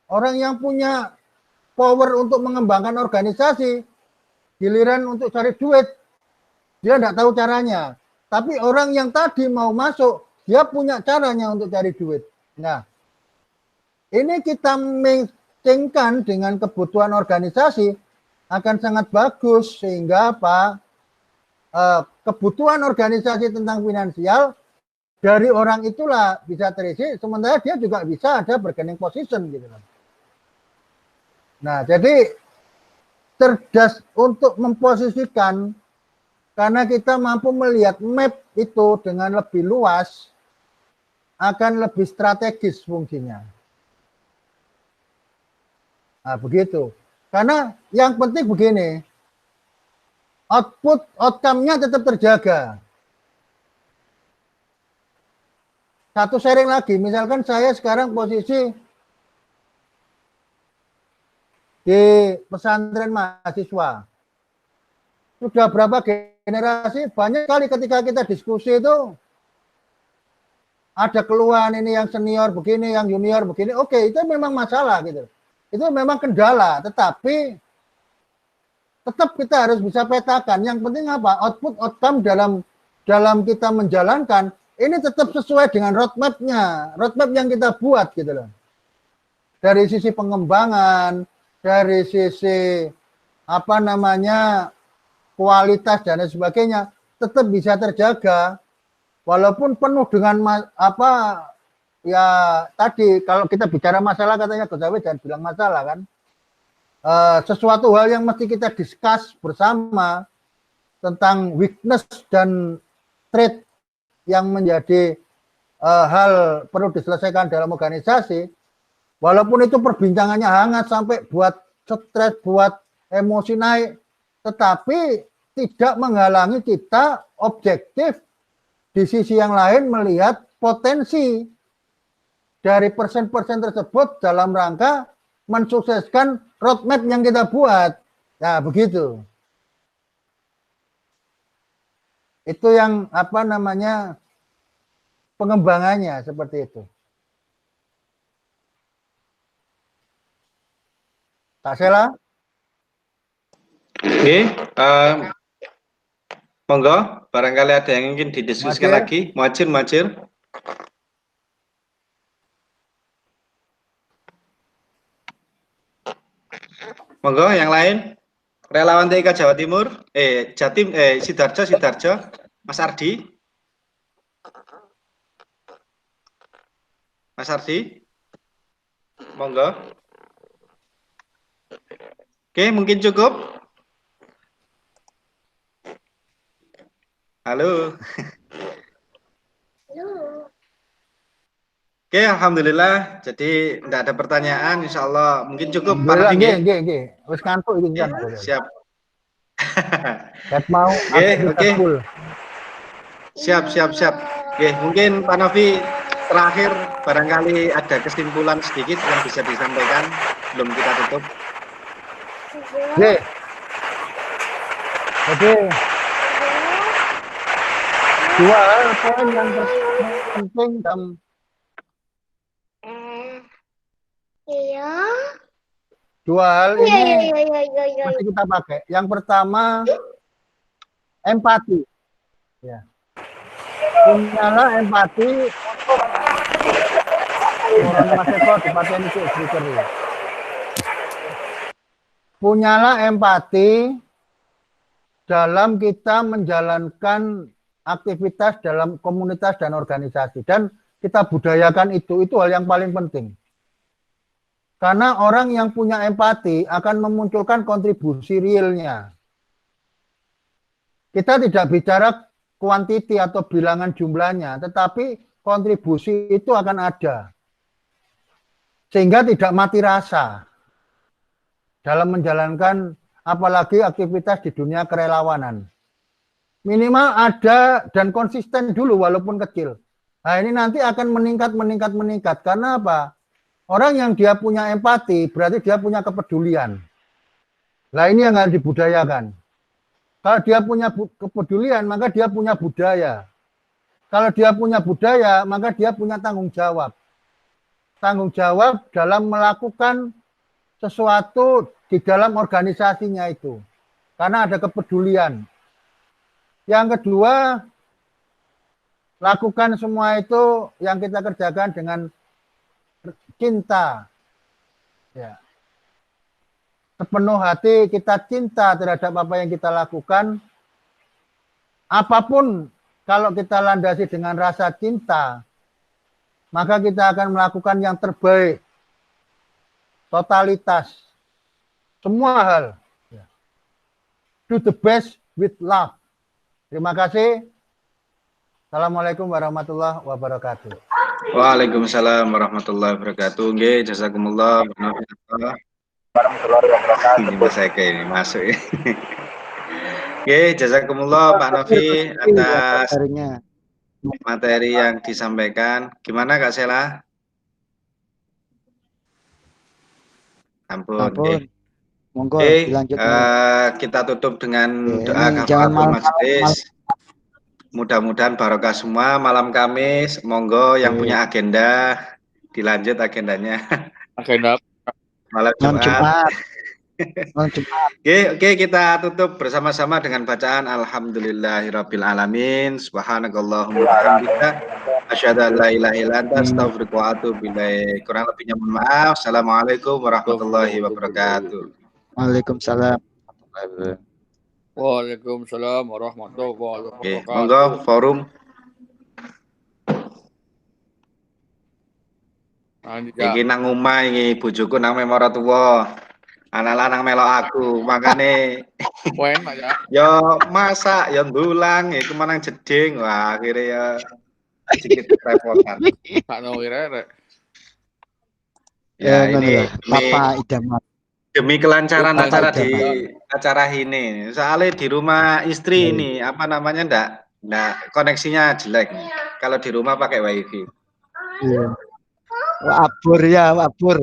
Orang yang punya power untuk mengembangkan organisasi, giliran untuk cari duit, dia nggak tahu caranya. Tapi orang yang tadi mau masuk, dia punya caranya untuk cari duit. Nah, ini kita matchingkan dengan kebutuhan organisasi akan sangat bagus, sehingga apa? Kebutuhan organisasi tentang finansial dari orang itulah bisa terisi, sementara dia juga bisa ada bargaining position gitu. Nah, jadi cerdas untuk memposisikan, karena kita mampu melihat map itu dengan lebih luas, akan lebih strategis fungsinya. Nah, begitu. Karena yang penting begini, outcome-nya tetap terjaga. Satu sharing lagi, misalkan saya sekarang posisi di pesantren mahasiswa. Sudah berapa generasi, banyak kali ketika kita diskusi itu ada keluhan ini yang senior begini, yang junior begini. Oke, itu memang masalah gitu. Itu memang kendala, tetapi tetap kita harus bisa petakan. Yang penting apa? Outcome dalam kita menjalankan ini tetap sesuai dengan roadmap-nya, roadmap yang kita buat gitu loh. Dari sisi pengembangan, dari sisi apa namanya kualitas dan lain sebagainya tetap bisa terjaga, walaupun penuh dengan apa ya tadi kalau kita bicara masalah katanya Gus Zawid jangan bilang masalah kan. Sesuatu hal yang mesti kita discuss bersama tentang weakness dan strength yang menjadi hal perlu diselesaikan dalam organisasi, walaupun itu perbincangannya hangat sampai buat stres, buat emosi naik, tetapi tidak menghalangi kita objektif di sisi yang lain melihat potensi dari persen-persen tersebut dalam rangka mensukseskan roadmap yang kita buat. Nah, begitu. Itu yang apa namanya pengembangannya seperti itu. Kak Sela? Oke, monggo, barangkali ada yang ingin didiskusikan lagi. Muhajir. Monggo, yang lain. Relawan TIK Jawa Timur, Jatim, Sidarjo, Mas Ardi. Mas Ardi, monggo. Oke, mungkin cukup. Halo. Oke, alhamdulillah. Jadi tidak ada pertanyaan, insya Allah mungkin cukup. Nggih. Wis kantuk iki kan. Siap. Mau oke. Siap. Oke, mungkin Pak Novi terakhir barangkali ada kesimpulan sedikit yang bisa disampaikan sebelum kita tutup. Oke. Dua hal poin yang penting dan dua hal ini mesti kita pakai. Yang pertama empati. Ya. Punyalah empati untuk orang Mas Eko di Partai ini speaker ya. Punyalah empati dalam kita menjalankan aktivitas dalam komunitas dan organisasi, dan kita budayakan itu hal yang paling penting. Karena orang yang punya empati akan memunculkan kontribusi realnya. Kita tidak bicara kuantiti atau bilangan jumlahnya, tetapi kontribusi itu akan ada. Sehingga tidak mati rasa dalam menjalankan apalagi aktivitas di dunia kerelawanan. Minimal ada dan konsisten dulu walaupun kecil. Nah, ini nanti akan meningkat. Karena apa? Orang yang dia punya empati berarti dia punya kepedulian. Nah ini yang harus dibudayakan. Kalau dia punya kepedulian, maka dia punya budaya. Kalau dia punya budaya, maka dia punya tanggung jawab. Tanggung jawab dalam melakukan sesuatu di dalam organisasinya itu. Karena ada kepedulian. Yang kedua, lakukan semua itu yang kita kerjakan dengan cinta. Ya. Sepenuh hati kita cinta terhadap apa yang kita lakukan. Apapun kalau kita landasi dengan rasa cinta, maka kita akan melakukan yang terbaik. Totalitas. Semua hal. Ya. Do the best with love. Terima kasih. Assalamualaikum warahmatullahi wabarakatuh. Waalaikumsalam warahmatullahi wabarakatuh. Nggih, jazakumullah. Ini Mas Eka ini masuk ya. Oke, jazakumullah Pak Novi atas materi yang disampaikan. Gimana Kak Sela? Ampun. Monggo dilanjut. Kita tutup dengan doa kafaratul majelis. Mudah-mudahan barokah semua malam Kamis. Monggo yang punya agenda dilanjut agendanya. Agenda malam Jumat. Oke, kita tutup bersama-sama dengan bacaan Alhamdulillahirabbil alamin. Subhanakallahumma wa bihamdika asyhadu an la ilaha illa anta astaghfiruka wa atubu ilaik. Kurang lebihnya mohon maaf. Assalamualaikum warahmatullahi wabarakatuh. Waalaikumsalam. Waalaikumsalam warahmatullahi wabarakatuh. Monggo forum. Iki nang omah iki bojoku nang memora tuwa. Anak lanang melok aku, makane enak ya. Yo masak, yo ndulang, iku manang jeding. Wah, akhirnya ya sedikit kerepotan. Pak Nawirere. Ya, ini Papa idaman. Demi kelancaran acara ini. Soalnya di rumah istri ini apa namanya ndak koneksinya jelek. Kalau di rumah pakai wifi. Iya. Wah, abur ya, abur.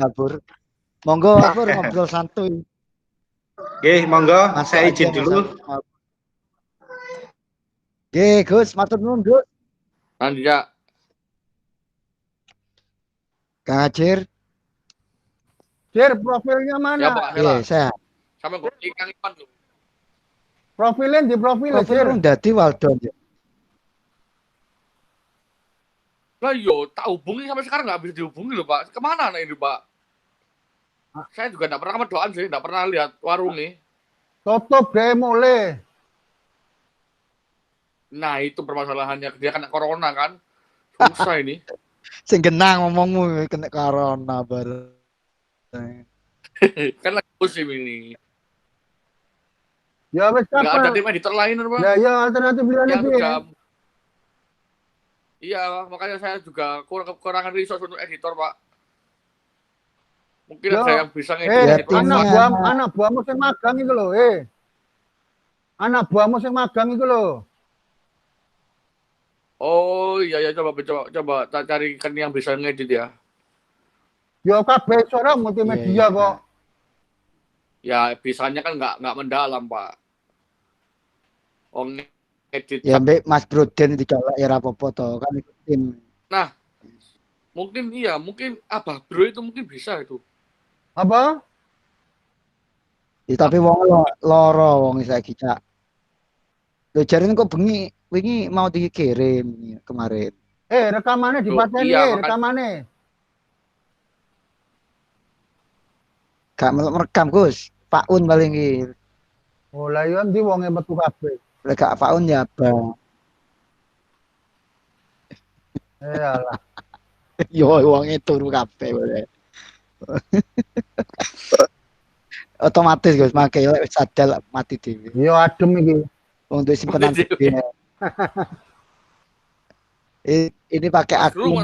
Abur. Monggo abur ngobrol santuy. Oke, monggo saya izin dulu. Oke, Gus, matur nuwun, Gus. Anja. Kang Acir. Profilnya mana? Ya, Pak. Iya, saya. Sampai gue Kang Ipan tuh. Profilnya di profil dadi Waldon ya. Lah yo, tak hubungi sampai sekarang nggak bisa dihubungi loh Pak. Kemana anak ini Pak? Saya juga nggak pernah kemedoan sih, nggak pernah lihat warung nih. Tutup deh mulai. Nah itu permasalahannya, dia kena corona kan. Susah ini. Sing genang ngomongmu kena corona bareng. Kan lagi musim ini. Ya wes nggak ada tim editor lain Pak. Ya alternatif lihat lagi. Iya, makanya saya juga kekurangan resource untuk editor, Pak. Mungkin ada yang bisa ngedit. Anak buahmu yang magang itu loh, Anak buahmu yang magang itu loh. Oh iya ya, coba cari kan yang bisa ngedit ya. Ya kabeh seorang multimedia kok. Ya bisanya kan nggak mendalam Pak. Edit. Ya mbak Mas Broden dicolok ya apa-apa toh kan ikut tim. Nah, mungkin Abah Bro itu mungkin bisa itu. Apa? Ya, tapi wong loro wong saiki Cak. Lho jarene kok wingi mau dikirim kemarin. Rekamannya dipateni, rekamannya. Gak merekam Gus. Pak Un paling iki. Oh lah yo ndi wonge metu kabeh. Lek gak Pak Un ya Bang. Iyalah. Yo wonge turu kabeh boleh. Otomatis Gus make lek sadal mati dhewe. Yo adem iki. Wong duwe simpenan gede. Ini pakai akun.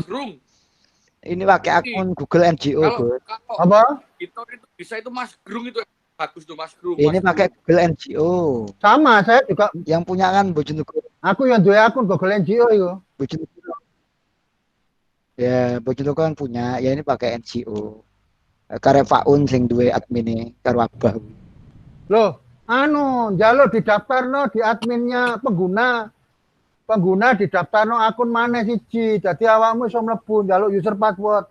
Ini pakai akun Google NGO, Gus. Apa? Itu bisa itu Mas Grung itu bagus tuh Mas Grung. Ini pakai Google NGO. Sama, saya juga. Yang punya kan Bojonegoro. Aku yang duwe akun Google NGO itu. Bojonegoro. Ya, Bojonegoro kan punya, ya ini pakai NGO. Karep Faun sing duwe admine karo Abah. Loh, anu, njaluk didaftarno di adminnya pengguna. Pengguna didaftarno akun mana siji. Jadi awakmu iso mlebu njaluk user password.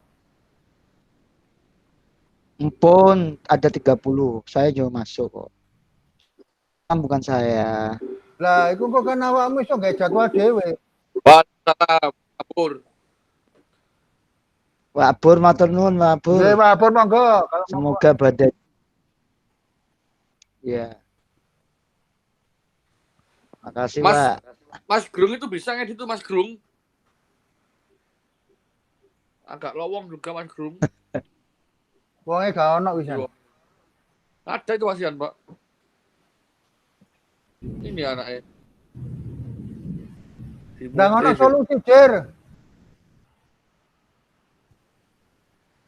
Empun ada 30, saya juga masuk kok. Bukan saya. Lah, iku kok kan awakmu iso gawe jadwal dhewe. Waalaikumsalam, Kapur. Pak Bur, matur nuwun, Pak Bur. Nggih, Pak Pur monggo. Kalau Semoga badai. Ya. Makasih, Mas, Pak. Mas Grung itu bisa ngedit itu Mas Grung. Agak lowong juga Mas Grung. wonge gak ono wisan. Iya. Ada itu kasihan, Pak. Ini anaknya. Nggak ono solusi, Jer.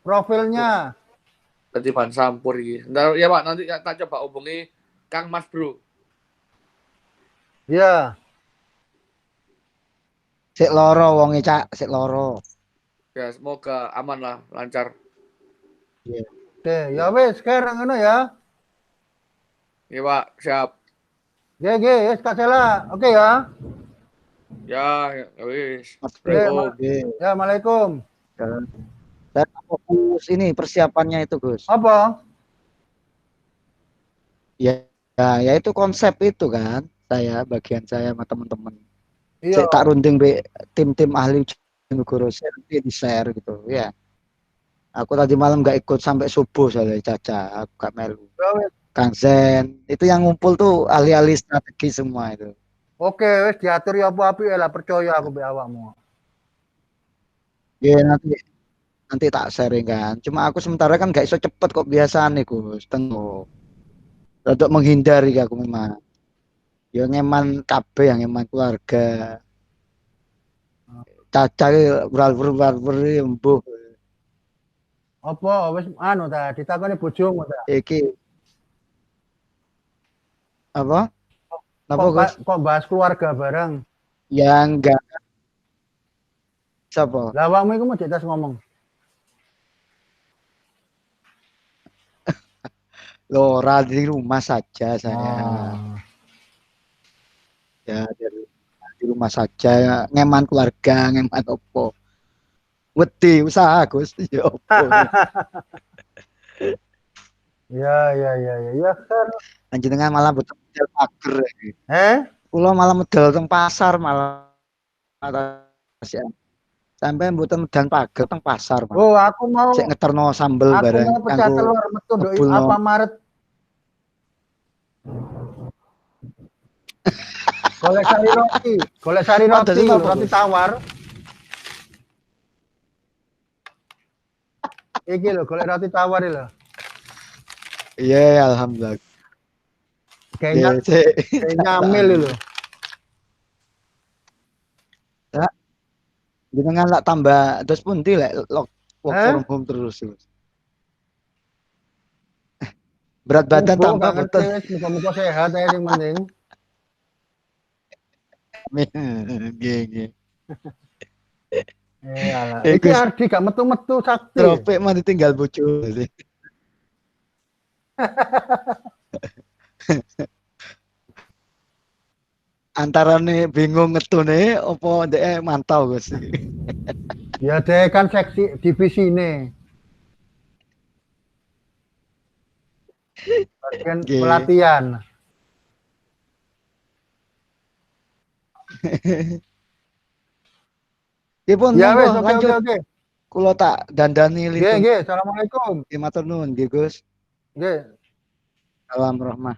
Profilnya. Nanti bahan sampur ini. Ntar, ya Pak, nanti tak coba hubungi Kang Mas Bro. Ya. Sik loro wonge, Cak, sik loro. Ya, semoga aman lah, lancar. Oke, ya wes sekarang ngono ya. Iya Pak, siap. Nggih, wes Kak Sela. Oke ya. Ya wis. Oke, ya, Assalamualaikum. Dan fokus ini persiapannya itu, Gus. Apa? Ya, ya itu konsep itu kan. Bagian saya sama teman-teman. Iya. Saya tak runding be tim-tim ahli Bojonegoro nanti di-share gitu ya. Aku tadi malam nggak ikut sampai subuh soalnya Caca, aku gak melu. Ya, wes. Kang Zen, itu yang ngumpul tuh ahli-ahli strategi semua itu. Oke, wes diatur ya apa api lah percaya aku be awakmu. Ya nanti tak sharing kan. Cuma aku sementara kan gak iso cepet kok biasa nih Gus, tentu. Untuk menghindari aku memang. Ya ngeman KB yang ngeman keluarga. Caca beral-beral embuh. Apa wes anu ta ditakoni bojomu ta. Iki apa? Napa Kok, Gus? kok bahas keluarga bareng? Ya enggak. Siapa? Lah awakmu iku mau ditas ngomong. Lora di rumah saja saya. Oh. Ya di rumah saja ngeman keluarga, ngeman opo. Wedi usaha Gus. Ya opo. Ya kan. Panjenengan malah betul medal pager. Kula malah medal teng pasar malah. Sampai mboten medan pager teng pasar, Mas. Oh, aku mau Sik ngeterno sambel bareng. Aku mau pecah telur metu ndok apa Maret. Golek sari roti tawar. Iki lho, golek roti tawar lho. Iya, alhamdulillah. Kayaknya nyamil lho. Ya. Jenengan lak tambah terus pundi lek work from home terus. Berat badan tambah betul. Muka-muka sehat ya yang penting. Nggih. Iyalah. Iki Ardi gak metu-metu sakti. Tropik mah ditinggal bojo. Antarane bingung ngetune apa ndek mantau Gus. Ya deh kan seksi divisi ini. Bagian pelatihan. Ya wes, oke. Kulo tak dandani litu. Nggih, Assalamualaikum. Matur nuwun nggih Gus. Nggih. Salam rahmah.